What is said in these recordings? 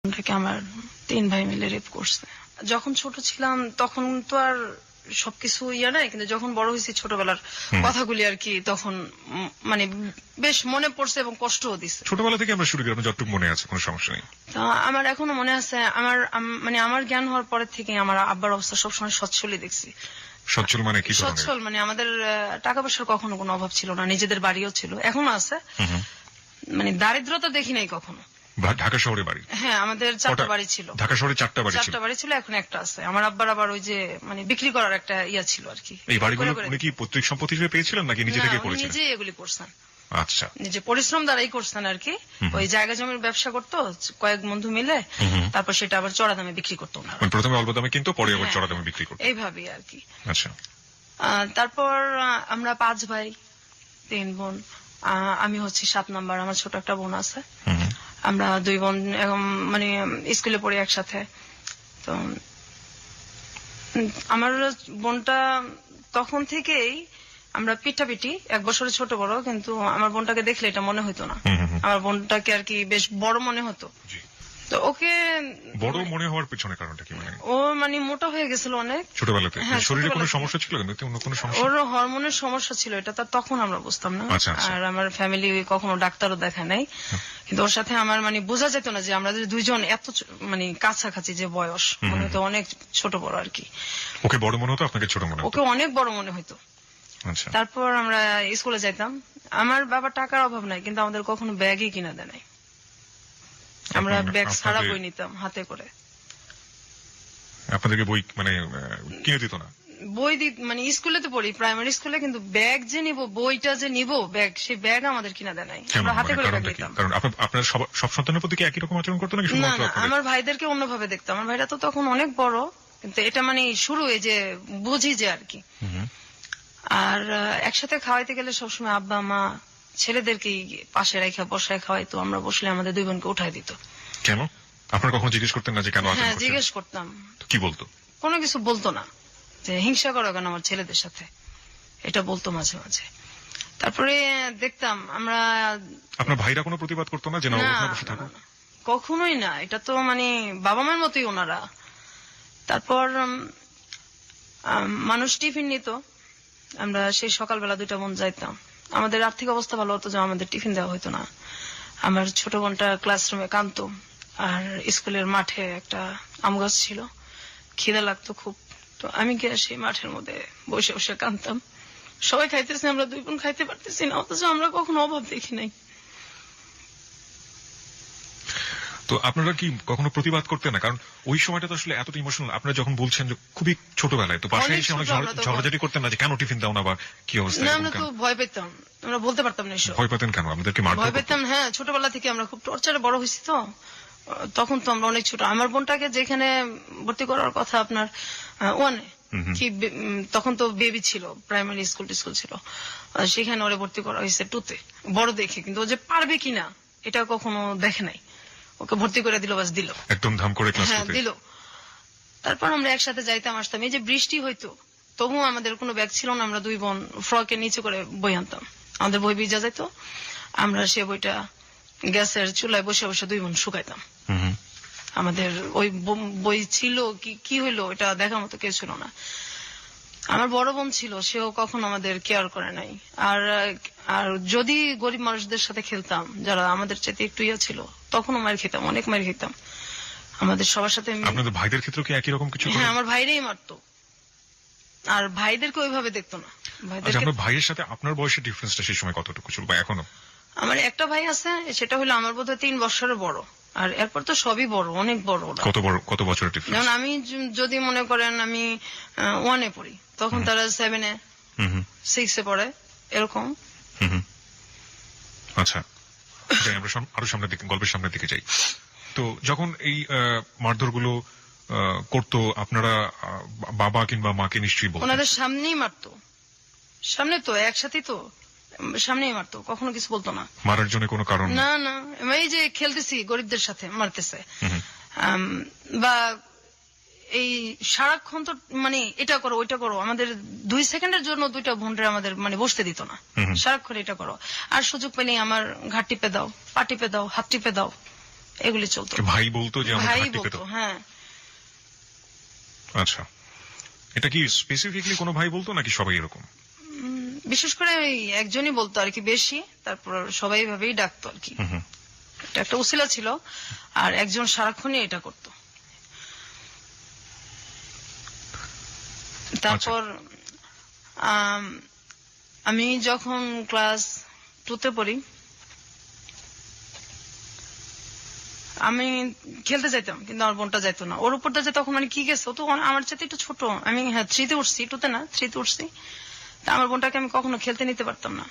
বোনটাকে আমার 3 ভাই মিলে রেপ করছে। যখন ছোট ছিলাম তখন তো আর সবকিছু ইয়া নাই, কিন্তু যখন বড় হয়েছি ছোটবেলার কথাগুলি আর কি তখন মানে বেশ মনে পড়ছে এবং কষ্টও দিছে। ছোটবেলা থেকে আমরা শুরু করি, আপনার যতটুকু মনে আছে কোনো সমস্যা নেই। তো আমার এখনো মনে আছে, মানে আমার জ্ঞান হওয়ার পরের থেকে আমার আব্বার অবস্থা সবসময় সচ্ছলই দেখছি। সচ্ছল মানে কি? সচ্ছল মানে আমাদের টাকা পয়সার কখনো কোনো অভাব ছিল না, নিজেদের বাড়িও ছিল, এখনো আছে, মানে দারিদ্রতা দেখি নাই কখনো। ঢাকা শহরে বাড়ি? হ্যাঁ, আমাদের 4টা বাড়ি ছিল। ঢাকা শহরে 4টা বাড়ি ছিল, এখন একটা আছে। আমার আব্বার আবার ওই যে মানে বিক্রি করার একটা ইয়া ছিল আর কি। এই বাড়িগুলো উনি কি পৈতৃক সম্পত্তি হিসেবে পেয়েছিলেন নাকি নিজে থেকে করেছিলেন? নিজে এগুলি করছেন। আচ্ছা, নিজে পরিশ্রম দ্বারাই করছেন আর কি। ওই জায়গা জমির ব্যবসা করতো কয়েক বন্ধু মিলে, তারপর সেটা আবার চড়া দামে বিক্রি করতো না। প্রথমে অল্প দামে কিন্তু পরে আবার চড়া দামে বিক্রি করতো, এইভাবেই আর কি। আচ্ছা। তারপর আমরা 5 ভাই 3 বোন। আমি হচ্ছে 7 নাম্বার, আমার ছোট একটা বোন আছে। আমরা 2 বোন মানে স্কুলে পড়ি একসাথে। তো আমার বোনটা তখন থেকেই আমরা পিঠাপিঠি, 1 বছরের ছোট বড়, কিন্তু আমার বোনটাকে দেখলে এটা মনে হতো না। আমার বোনটাকে আর কি বেশ বড় মনে হতো। তো ওকে বড় মনে হওয়ার পেছনে কারণটা কি? মানে ও মানে মোটা হয়ে গেছিল অনেক ছোটবেলাতে। শরীরে কোনো সমস্যা ছিল? কিন্তু অন্য কোনো সমস্যা? ওর হরমোনের সমস্যা ছিল, এটা তো তখন আমরা বুঝতাম না। আর আমার ফ্যামিলি কখনো ডাক্তারও দেখায় নাই, কিন্তু ওর সাথে আমার মানে বোঝা যেত না যে আমরা দুইজন এত মানে কাছাকাছি যে বয়স, মনে হতো অনেক ছোট বড় আর কি। ওকে বড় মনে হতো, আপনাকে ছোট মনে হতো? ওকে অনেক বড় মনে হতো। আচ্ছা। তারপর আমরা স্কুলে যাইতাম। আমার বাবা টাকার অভাব নাই, কিন্তু আমাদের কখনো ব্যাগই কিনা দেয় নাই। আমরা ব্যাগ ছাড়া বই নিতাম হাতে করে। আপনাদেরকে বই মানে কিনে দিত না? বই মানে স্কুলে তো পড়ি, প্রাইমারি স্কুলে, কিন্তু ব্যাগ যে নিব, বইটা যে নিব, ব্যাগ, সেই ব্যাগ আমাদের কিনা দেয় নাই। আমরা হাতে করে ব্যাগ নিতাম। কারণ আপনার সব সন্তানের প্রতি কি একই রকম আচরণ করতো নাকি? না না, আমার ভাইদেরকে অন্যভাবে দেখতাম। আমার ভাইরা তো তখন অনেক বড়, কিন্তু এটা মানে শুরু এই যে বুঝি যে আর কি। আর একসাথে খাওয়াইতে গেলে সবসময় আব্বা মা ছেলেদেরকে পাশে রেখে বসায় খাওয়াইতো। আমরা বসলে আমাদের 2 বোনকে উঠাই দিত। কেন? আপনারা কখনো জিজ্ঞেস করতেন না যে কেন? হ্যাঁ, জিজ্ঞেস করতাম। কি বলতো? কোনো কিছু বলতো না, যে হিংসা করো কেন আমার ছেলেদের সাথে, এটা বলতো মাঝে মাঝে। তারপরে দেখতাম আমরা। আপনার ভাইরা কোনো প্রতিবাদ করতো না যে না বসে থাকো? কখনোই না, এটা তো মানে বাবা মার মতোই ওনারা। তারপর মানুষ টিফিন নিত, আমরা সেই সকালবেলা 2টা বোন যাইতাম। আমাদের আর্থিক অবস্থা ভালো হতো যে আমাদের টিফিন দেওয়া হতো না। আমার ছোট বোনটা ক্লাসরুমে কাঁদতো, আর স্কুলের মাঠে একটা আম গাছ ছিল, খিদে লাগতো খুব। তো আমি গিয়ে সেই মাঠের মধ্যে বসে বসে কাঁদতাম। সবাই খাইতেছে, আমরা 2 বোন খাইতে পারতেছি না, অথচ আমরা কখনো অভাব দেখি নাই। তো আপনারা কি কখনো প্রতিবাদ করতেন না? কারণ ওই সময়টা তো আসলে এতটা ইমোশনাল। আপনারা যখন বলছেন যে খুবই ছোটবেলায়, তো পাশে এসে অনেক ঝগড়াঝাটি করতেন না যে কেন টিফিন দাও না বা কি অবস্থা? না, আমরা তো ভয় পেতাম, আমরা বলতে পারতাম না এসব। ভয় পেতেন কেন? আমাদেরকে মারতো? ভয় পেতাম, হ্যাঁ। ছোটবেলা থেকে আমরা খুব টর্চারে বড় হয়েছি, তো তখন তো আমরা অনেক ছোট। আমার বোনটাকে যেখানে ভর্তি করার কথা আপনার 1-এ, কি তখন তো বেবি ছিল, প্রাইমারি স্কুল ছিল, সেখানে ওরে ভর্তি করা হয়েছে 2-তে, বড় দেখে। কিন্তু ও যে পারবে কিনা এটা কখনো দেখে নাই। ওকে ভর্তি করে দিল, বাস দিল, একদম ধাম করে ক্লাস হ্যাঁ দিল। তারপর আমরা একসাথে যাইতাম আসতাম। এই যে বৃষ্টি হইতো, তবুও আমাদের কোনো ব্যাগ ছিল না, আমরা 2 বোন ফ্রকের নিচে করে বই আনতাম। আমাদের বই ভিজা যাইতো, আমরা সে বইটা গ্যাসের চুলায় বসে বসে 2 বোন শুকাইতাম। আমাদের ওই বই ছিল কি হইলো এটা দেখার মতো কেউ ছিল না। আমার বড় বোন ছিল, সেও কখনো আমাদের কেয়ার করে নাই। আর যদি গরিব মানুষদের সাথে খেলতাম, যারা আমাদের চাইতে একটু ইয়া ছিল, তখনও মার খেতাম, অনেক মার খেতাম। আমাদের সবার সাথে। আপনাদের ভাইদের ক্ষেত্রে কি একই রকম কিছু? হ্যাঁ, আমার ভাইরাই মারতো, আর ভাইদেরকে ওইভাবে দেখতো না। আপনার ভাইয়ের সাথে আপনার বয়সের ডিফারেন্সটা সেই সময় কতটুকু ছিল বা এখনো? আমার একটা ভাই আছে, সেটা হলো আমার বোধহয় 3 বছরের বড়, আর এরপর তো সবই বড়, অনেক বড়। কত বছরের ডিফারেন্স? যেমন আমি যদি মনে করেন আমি 1-এ পড়ি, তখন তারা 7-এ 6-এ পড়ে, এরকম। আচ্ছা, আমরা আরো সামনের দিকে, গল্পের সামনের দিকে যাই। তো যখন এই মারধর গুলো করতো, আপনারা বাবা কিংবা মাকে নিশ্চয়ই বলতেন? ওনাদের সামনেই মারতো, সামনে তো একসাথেই তো সামনেই মারতো, কখনো কিছু বলতো না। মারার জন্য কোনো কারণ? না না, এই যে খেলতেছি গরিবদের সাথে মারতেছে, বা এই সারাক্ষণ তো মানে এটা করো ওইটা করো। আমাদের 2 সেকেন্ডের জন্য 2টা বোনরে আমাদের মানে বসতে দিত না, সারাক্ষণ এটা করো। আর সুযোগ পেলেই আমার ঘাট টিপে দাও, পা টিপে দাও, হাত টিপে দাও, এগুলি চলতো। ভাই বলতো যে আমার ভাই ঘাটতি পেত? বলতো, হ্যাঁ। আচ্ছা, এটা কি স্পেসিফিকলি কোনো ভাই বলতো নাকি সবাই এরকম? বিশেষ করে ওই একজনই বলতো আর কি বেশি, তারপর সবাই ভাবেই ডাকতো আর কি। এটা একটা উসিলা ছিল, আর একজন সারাক্ষণই এটা করতো। তারপর আমি যখন ক্লাস 2-তে পড়ি, আমি খেলতে যাইতাম, কিন্তু আমার বোনটা যাইতো না। ওর উপরটা যে তখন মানে কি গেছে, ও তো আমার চাইতে একটু ছোট। আমি 3-তে উঠছি, 2-তে না, 3-তে উঠছি। তা আমার বোনটাকে আমি কখনো খেলতে নিতে পারতাম না।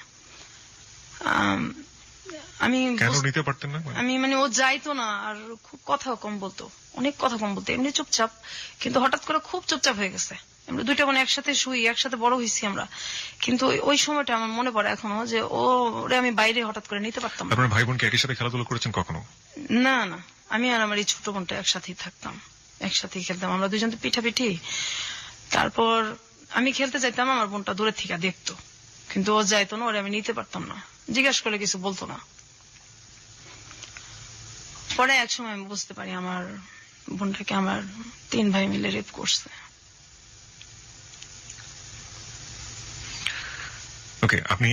আমি কেন নিতে পারতেন না? আমি মানে ও যাইতো না, আর খুব কথা কম বলতো, অনেক কথা কম বলতো। এমনি চুপচাপ, কিন্তু হঠাৎ করে খুব চুপচাপ হয়ে গেছে। আমরা দুইটা বোন একসাথে শুই, একসাথে বড় হয়েছি আমরা, কিন্তু ওই সময়টা আমার মনে পড়ে এখনো যে ওরে আমি বাইরে হঠাৎ করে নিতে পারতাম না। আপনার ভাই বোনকে একই সাথে খেলাধুলা করেছেন কখনো? না না, আমি আর আমার এই ছোট বোনটা একসাথেই থাকতাম, একসাথেই খেলতাম। আমরা দুইজন তো পিঠাপিঠি। তারপর আমি খেলতে যাইতাম, আমার বোনটা দূরে থেকে দেখতো, কিন্তু ও যাইতো না, ওরে আমি নিতে পারতাম না। জিজ্ঞাসা করলে কিছু বলতো না। পরে এক সময় আমি বুঝতে পারি আমার বোনটাকে আমার 3 ভাই মিলে রেপ করছে। ওকে, আপনি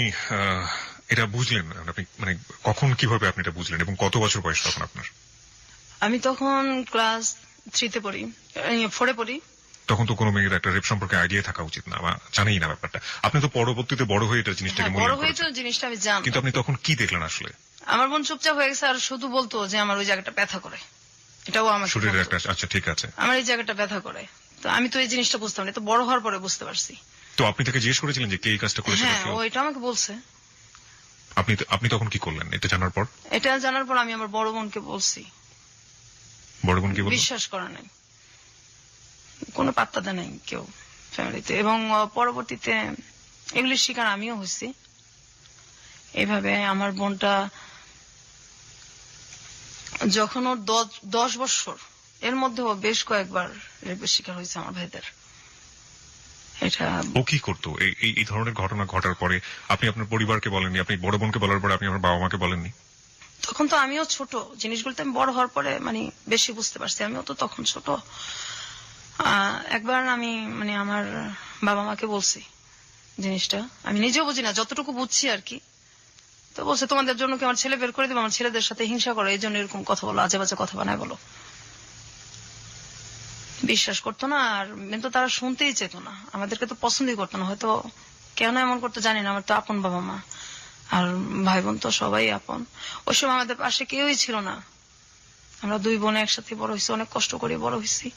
এটা বুঝলেন, আপনি মানে কখন কিভাবে আপনি এটা বুঝলেন, এবং কত বছর বয়স তখন আপনার? আমি তখন ক্লাস 3-তে পড়ি, 4-এ পড়ি। তখন তো কোনো মেয়ের একটা রেপ সম্পর্কে আইডিয়া থাকা উচিত না, বা জানেই না ব্যাপারটা। আপনি তো পরবর্তীতে বড় হয়ে এটা জিনিসটাকে বড় মূল্যায়ন হয়ে তো করেছেন, জিনিসটা আমি জানতাম। কিন্তু আপনি তখন কি দেখলেন আসলে? আমার বোন চুপচাপ হয়ে গেছে, আর শুধু বলতো যে আমার ওই জায়গাটা ব্যথা করে। এটাও আমার শরীরের একটা, আচ্ছা ঠিক আছে, আমার এই জায়গাটা ব্যথা করে। তো আমি তো এই জিনিসটা বুঝতাম না, তো বড় হওয়ার পরে বুঝতে পারছি। তো আপনি তাকে জিজ্ঞেস করেছিলেন যে কে এই কাজটা করেছে? হ্যাঁ, ও এটা আমাকে বলছে। আপনি তখন কি করলেন এটা জানার পর? এটা জানার পর আমি আমার বড় বোনকে বলছি। বড় বোন কি বলল? বিশ্বাস করা নাই, কোনো পাত্তা দেয় নাই কেউ ফ্যামিলিতে। এবং পরবর্তীতে এগুলির শিকার আমিও হয়েছি। এইভাবে আমার বোনটা যখন ওর 10 বছর, এর মধ্যে ও বেশ কয়েকবার রেপের শিকার হয়েছে আমার ভাইদের। এটা ও কি করতো এই ধরনের ঘটনা ঘটার পরে? আপনি আপনার পরিবারকে বলেননি, আপনি বড় বোনকে বলার পরে আপনি আপনার বাবা মাকে বলেননি? তখন তো আমিও ছোট, জিনিসগুলোতে আমি বড় হওয়ার পরে মানে বেশি বুঝতে পারছি। আমিও তো তখন ছোট। একবার আমি মানে আমার বাবা মাকে বলছি জিনিসটা, আমি নিজেও বুঝি না, যতটুকু বুঝছি আর কি। তো বলছে তোমাদের জন্য কি আমার ছেলে বের করে দেবো? আমার ছেলেদের সাথে হিংসা করো, এই জন্য এরকম কথা বলো, আজে বাজে কথা বানায় বলো। বিশ্বাস করতো না, আর কিন্তু তারা শুনতেই চেত না। আমাদেরকে তো পছন্দই করতো না, হয়তো কেন এমন করতো জানি না। আমার তো আপন বাবা মা, আর ভাই বোন তো সবাই আপন। ওই সময় আমাদের পাশে কেউই ছিল না। আমরা 2 বোন একসাথে বড় হয়েছি, অনেক কষ্ট করে বড় হয়েছি,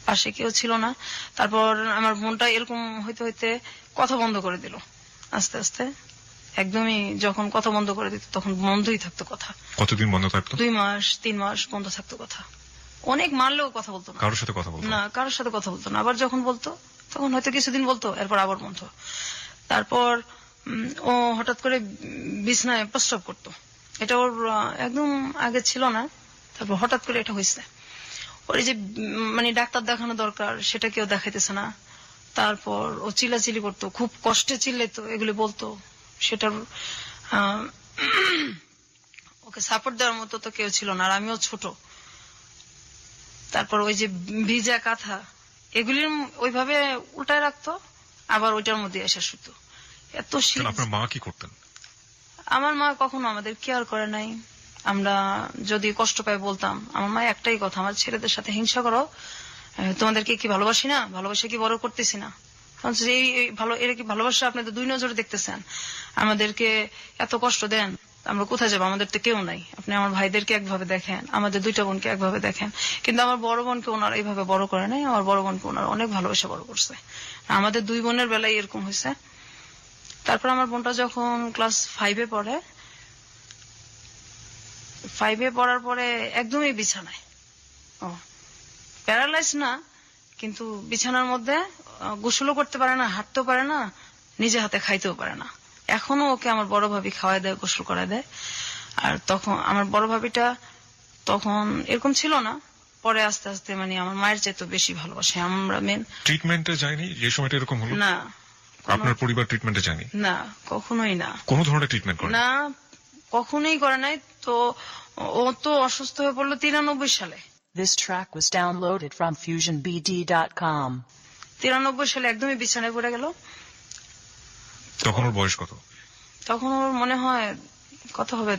পাশে কেউ ছিল না। তারপর আমার বোনটা এরকম হইতে হইতে কথা বন্ধ করে দিল আস্তে আস্তে। একদমই যখন কথা বন্ধ করে দিত তখন বন্ধই থাকতো কথা। কতদিন বন্ধ থাকতো? 2 মাস 3 মাস বন্ধ থাকতো কথা। অনেক মারলেও কথা বলতো না, কারোর সাথে কথা বলতো না, কারোর সাথে কথা বলতো না। আবার যখন বলতো তখন হয়তো কিছুদিন বলতো, এরপর আবার বন্ধ। তারপর ও হঠাৎ করে বিছনায় প্রস্রাব করতো। এটা ওর একদম আগে ছিল না, তারপর হঠাৎ করে এটা হয়েছে। ওর এই যে মানে ডাক্তার দেখানো দরকার, সেটা কেউ দেখাইতেছে না। তারপর ও চিল্লাচিল্লি করতো, খুব কষ্টে চিল্লাইতো, এগুলি বলতো। সেটার ওকে সাপোর্ট দেওয়ার মতো তো কেউ ছিল না, আর আমিও ছোট। তারপর ওই যে ভিজা কাঁথা, এগুলির ওইভাবে উল্টায় রাখতো, আবার ওইটার মধ্যে এসে শুতো। এত শীত। আপনার মা কি করতেন? আমার মা কখনো আমাদের কেয়ার করে নাই। আমরা যদি কষ্ট পাই বলতাম, আমার মা একটাই কথা, আমার ছেলেদের সাথে হিংসা করো, তোমাদেরকে কি ভালোবাসি না, ভালোবাসা কি বড় করতেছি না? এই ভালো, এরা কি ভালোবাসা? আপনি তো 2 নজরে দেখতেছেন, আমাদেরকে এত কষ্ট দেন, আমরা কোথায় যাবো? আমাদের তো কেউ নাই। আপনি আমার ভাইদেরকে একভাবে দেখেন, আমাদের 2টা বোনকে একভাবে দেখেন, কিন্তু আমার বড় বোনকে ওনারা এইভাবে বড় করে নাই। আমার বড় বোনকে ওনারা অনেক ভালোবাসা বড় করছে। আমাদের 2 বোনের বেলায় এরকম হয়েছে। তারপর আমার বোনটা যখন ক্লাস 5-এ পড়ে, 5-এ পড়ার পরে একদমই বিছানায়, প্যারালাইজ না, কিন্তু বিছানার মধ্যে গোসলও করতে পারে না, হাঁটতেও পারে না, নিজে হাতে খাইতেও পারে না। এখনো ওকে আমার বড় ভাবি খাওয়াই দেয়, গোসল করায় দেয়। আর তখন আমার বড় ভাবিটা তখন এরকম ছিল না, পরে আস্তে আস্তে মানে আমার মায়ের চেয়ে তো বেশি ভালোবাসে। আমরা মেন ট্রিটমেন্টে যায়নি যে সময়টা এরকম হলো? না, আপনার পরিবার ট্রিটমেন্টে যায়নি? না, কখনোই না। কোনো ধরনের ট্রিটমেন্ট করে না, কখনোই করে নাই। তো ও তো অসুস্থ হয়ে পড়লো 93 সালে। This track was downloaded from FusionBD.com. 93 সালে একদমই বিছানায় পড়ে গেল। তখন ওর বয়স কত? তখন ওর মনে হয় কত হবে,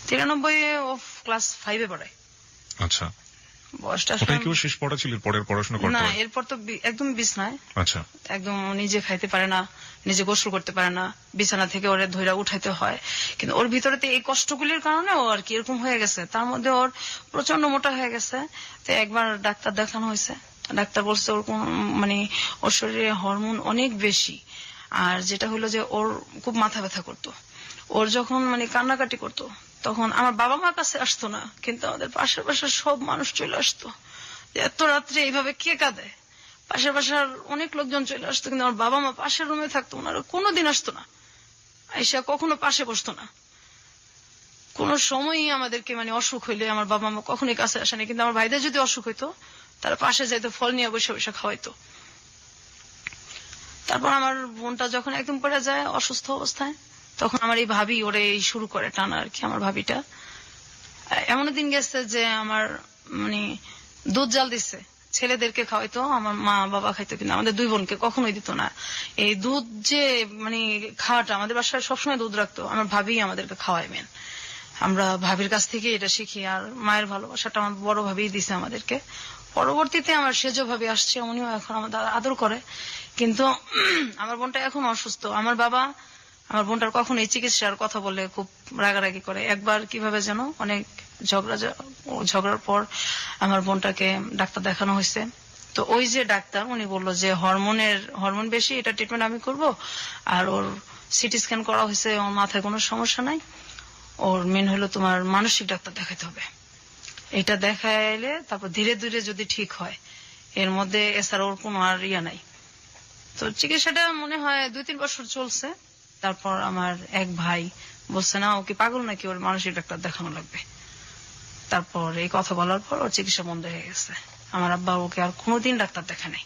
93 ও ক্লাস 5-এ পড়ে। আচ্ছা, বয়সটা ওটাই কি ওর শেষ পড়া ছিল? পরের পড়াশোনা করতে না, হয়? এরপর তো একদম বিছনায়, আচ্ছা, একদম নিজে খাইতে পারে না, নিজে গোসল করতে পারে না, বিছানা থেকে ওরে ধইরা উঠাইতে হয়। কিন্তু ওর ভিতরে তো এই কষ্টগুলির কারণে ও আর কি এরকম হয়ে গেছে। তার মধ্যে ওর প্রচন্ড মোটা হয়ে গেছে। তো একবার ডাক্তার দেখানো হয়েছে, ডাক্তার বলছে ওর মানে ওর শরীরে হরমোন অনেক বেশি। আর যেটা হলো যে ওর খুব মাথা ব্যথা করতো। ওর যখন মানে কান্নাকাটি করতো তখন আমার বাবা মার কাছে আসতো না, কিন্তু আমাদের পাশের পাশের সব মানুষ চলে আসতো। এত রাত্রে এইভাবে কে কাঁদে, পাশের পাশের অনেক লোকজন চলে আসতো, কিন্তু আমার বাবা মা পাশের রুমে থাকতো, ওনারা কোনোদিন আসতো না, আইসা কখনো পাশে বসতো না। কোনো সময়ই আমাদেরকে মানে অসুখ হইলে আমার বাবা মা কখনোই কাছে আসেনি, কিন্তু আমার ভাইদের যদি অসুখ হইতো তারা পাশে যাইতো, ফল নিয়ে বসে বসে খাওয়াইতো। তারপর আমার বোনটা যখন একদম পড়ে যায় অসুস্থ অবস্থায়, তখন আমার এই ভাবি ওরে শুরু করে টানা আর কি। আমার ভাবিটা এমন দিন গেছে যে আমার মানে দুধ জাল দিচ্ছে, ছেলেদেরকে খাওয়াইতো, আমার মা বাবা খাইতো, কিন্তু আমাদের দুই বোনকে কখনোই দিত না। এই দুধ যে মানে খাওয়াটা, আমাদের বাসায় সবসময় দুধ রাখতো, আমার ভাবি আমাদেরকে খাওয়াই মেন। আমরা ভাবির কাছ থেকে এটা শিখি। আর মায়ের ভালোবাসাটা আমার বড় ভাবি দিছে আমাদেরকে। পরবর্তীতে আমার সেজ ভাবি আসছে, উনিও এখন আমাদের আদর করে। কিন্তু আমার বোনটা এখন অসুস্থ। আমার বাবা আমার বোনটার কখন এই চিকিৎসার কথা বলে খুব রাগারাগি করে। একবার কিভাবে যেন অনেক ঝগড়ার পর আমার বোনটাকে ডাক্তার দেখানো হয়েছে। তো ওই যে ডাক্তার উনি বললো যে হরমোন বেশি, এটা ট্রিটমেন্ট আমি করব। আর ওর সিটি স্ক্যান করা হয়েছে, ওর মাথায় কোনো সমস্যা নাই। ওর মেন হলো তোমার মানসিক ডাক্তার দেখাতে হবে। এটা দেখাইলে তারপর ধীরে ধীরে যদি ঠিক হয়, এর মধ্যে এছাড়া ওর কোনো আর ইয়া নাই। তো চিকিৎসাটা মনে হয় 2-3 বছর চলছে। তারপর আমার এক ভাই বলছে না, ওকে পাগল নাকি, ওর মানসিক ডাক্তার দেখানো লাগবে। তারপর এই কথা বলার পর ওর চিকিৎসা বন্ধ হয়ে গেছে। আমার আব্বা ওকে আর কোনোদিন ডাক্তার দেখা নাই।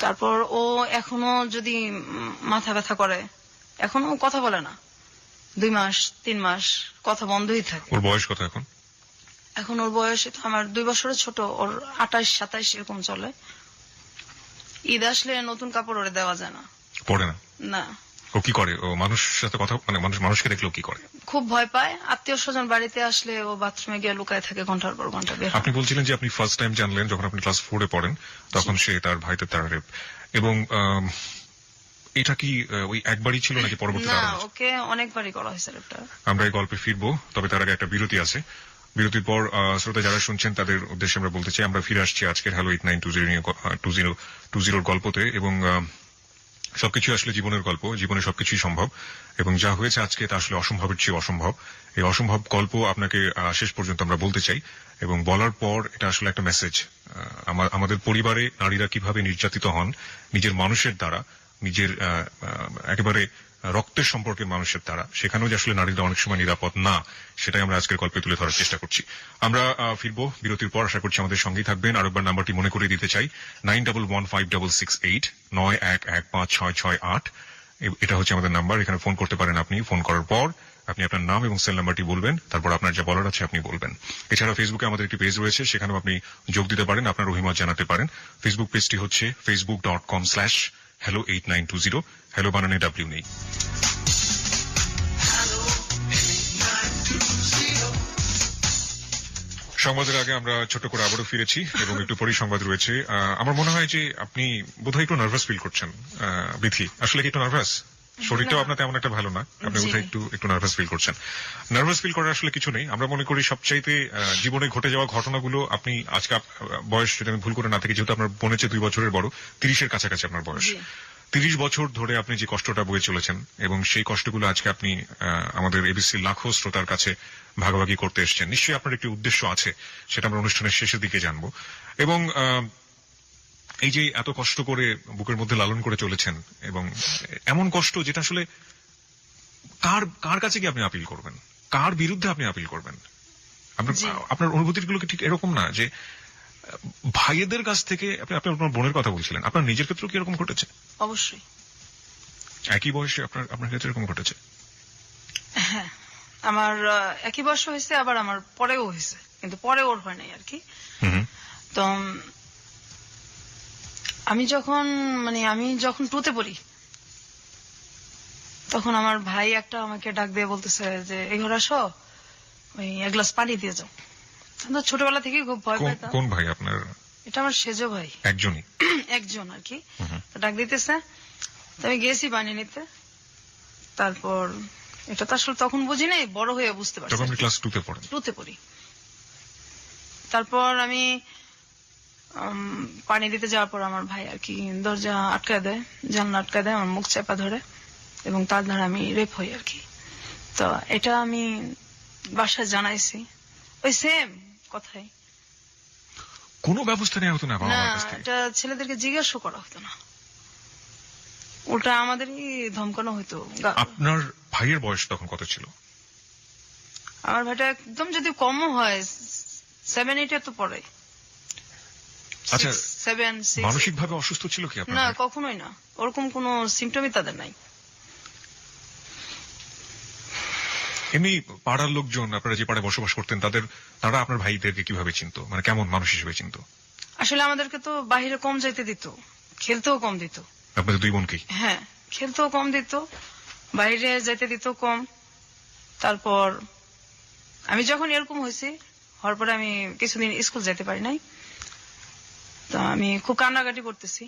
তারপর ও এখনো যদি মাথা ব্যথা করে, এখনো কথা বলে না, 2 মাস 3 মাস কথা বন্ধই থাকে। ওর বয়স কত এখন? এখন ওর বয়স তো আমার 2 বছরের ছোট, ওর 28-27 এরকম চলে। ঈদ আসলে নতুন কাপড় ওরে দেওয়া যায় না, পড়ে না? না। ও কি করে? ও মানুষের সাথে কথা মানে মানুষকে দেখলেও কি করে? খুব ভয় পায়। আত্মীয় স্বজন বাড়িতে আসলে ও বাথরুমে গিয়ে লুকায় থাকে ঘন্টার পর ঘন্টা। বের হয়। আপনি বলছিলেন যে আপনি ফার্স্ট টাইম জানলেন যখন আপনি ক্লাস 4-এ পড়েন, তখন সে তার ভাইদের তার রেপ। এবং এটা কি ওই একবারই ছিল নাকি পরবর্তীতে না, আরো হয়েছে? ওকে অনেকবারই করা হয়েছে রেপটা। আমরা এই গল্পে ফিরবো, তবে তার আগে একটা বিরতি আছে। বিরতির পর শ্রোতা যারা শুনছেন তাদের উদ্দেশ্যে আমরা বলতে চাই, আমরা ফিরে আসছি আজকের হ্যালো 8920 গল্পতে। এবং সবকিছু আসলে জীবনের গল্প, জীবনে সবকিছুই সম্ভব, এবং যা হয়েছে আজকে তা আসলে অসম্ভবের চেয়ে অসম্ভব। এই অসম্ভব গল্প আপনাকে শেষ পর্যন্ত আমরা বলতে চাই, এবং বলার পর এটা আসলে একটা মেসেজ। আমাদের পরিবারে নারীরা কিভাবে নির্যাতিত হন নিজের মানুষের দ্বারা, নিজের একেবারে রক্তের সম্পর্কের মানুষের দ্বারা, সেখানেও যে আসলে নারীরা অনেক সময় নিরাপদ না, সেটাই আমরা আজকের গল্পে তুলে ধরার চেষ্টা করছি। আমরা ফিরবো বিরতির পর, আশা করছি আমাদের সঙ্গেই থাকবেন। আরেকবার নাম্বারটি মনে করে দিতে চাই, 91156689115668। এটা হচ্ছে আমাদের নাম্বার, এখানে ফোন করতে পারেন আপনি। ফোন করার পর আপনি আপনার নাম এবং সেল নাম্বারটি বলবেন, তারপর আপনার যা বলার আছে আপনি বলবেন। এছাড়া ফেসবুকে আমাদের একটি পেজ রয়েছে, সেখানেও আপনি যোগ দিতে পারেন, আপনার অভিমত জানাতে পারেন। ফেসবুক পেজটি হচ্ছে facebook.com/hello8920। হ্যালো বানানে ডাব্লিউ নেই। সংবাদের আগে আমরা ছোট করে আবারও ফিরেছি, এবং একটু পরেই সংবাদ রয়েছে। আমার মনে হয় যে আপনি বোধহয় একটু নার্ভাস ফিল করছেন বিথি। আসলে কি একটু নার্ভাস? শরীরটাও আপনার তেমন একটা ভালো না, আপনি বোধহয় একটু নার্ভাস ফিল করছেন। নার্ভাস ফিল করার আসলে কিছু নেই। আমরা মনে করি সবচাইতে জীবনে ঘটে যাওয়া ঘটনাগুলো, আপনি আজকে বয়স যদি আমি ভুল করে না থাকি, যেহেতু আপনার বোনের চেয়ে 2 বছরের বড়, 30-এর কাছাকাছি আপনার বয়স। 30 বছর ধরে আপনি যে কষ্টটা বয়ে চলেছেন, এবং সেই কষ্টগুলো আজকে আপনি আমাদের এবিসি লাখো শ্রোতার কাছে ভাগাভাগি করতে এসেছেন। নিশ্চয়ই আপনার একটি উদ্দেশ্য আছে, সেটা আমরা অনুষ্ঠানের শেষের দিকে জানবো। এবং এই যে এত কষ্ট করে বুকের মধ্যে লালন করে চলেছেন, এবং এমন কষ্ট যেটা আসলে কার কাছে গিয়ে আপনি আপিল করবেন, কার বিরুদ্ধে আপনি আপিল করবেন? আপনার অনুভূতিগুলো কি ঠিক এরকম না যে ভাইয়েদের কাছ থেকে আপনি আপনার বোনের কথা বলছিলেন, আপনার নিজের ক্ষেত্রেও কি এরকম ঘটেছে? অবশ্যই। একই বয়সে আপনার ক্ষেত্রে এরকম ঘটেছে? হ্যাঁ, আমার একই বয়স হয়েছে, আবার আমার পরেও হয়েছে, কিন্তু পরে ওর হয় নাই আর কি। হুম। তো আমি যখন 2তে পড়ি, তখন আমার ভাই একটা আমাকে ডাক দিয়ে বলতেছে যে এই ঘরে আসো, ওই এক গ্লাস পানি দিয়ে যাও। আমি তো ছোটবেলা থেকেই খুব ভয় পাইতাম। কোন ভাই আপনার? এটা আমার সেজো ভাই, একজনই? একজন আর কি। তো ডাক দিতেছে, তো আমি গেছি পানি নিতে। তারপর এটা তো আসলে তখন বুঝি নাই, বড় হয়ে বুঝতে পারছি। তখন আপনি ক্লাস 2তে পড়েন? 2তে পড়ি। তারপর আমি পানি দিতে যাওয়ার পর আমার ভাই আর কি দরজা আটকায় দেয়, জানলা আটকায় দেয়, আমার মুখ চাপা ধরে, এবং তার দ্বারা আমি রেপ হই আর কি। তো এটা আমি বাসায় জানাইছি, ওই সেম কথাই। কোনো ব্যবস্থা নেওয়া হতো না বাবা না, মার কাছ থেকে? এটা ছেলেদেরকে জিজ্ঞাসা করা হতো না, উল্টা আমাদেরই ধমকানো হতো। আপনার ভাইয়ের বয়স তখন কত ছিল? আমার ভাইটা একদম যদি কমও হয় 7-8 তো পড়ে। আচ্ছা, 7-6। মানসিকভাবে অসুস্থ ছিল কি আপনার না, ভাই? কখনোই না, ওরকম কোনো সিমটমই তাদের নাই। এমনি পাড়ার লোকজন, আপনারা যে পাড়ায় বসবাস করতেন, তারা আপনার ভাইদেরকে কিভাবে চিনতো, মানে কেমন মানুষ হিসেবে চিনতো? আসলে আমাদেরকে তো বাহিরে কম যাইতে দিত, খেলতেও কম দিত। আপনাদের দুই বোনকেই? হ্যাঁ, খেলতেও কম দিত, বাইরে যাইতে দিত কম। তারপর আমি যখন এরকম হয়েছি, হওয়ার পরে আমি কিছুদিন স্কুল যেতে পারি নাই। তো আমি খুব কান্নাকাটি করতেছি,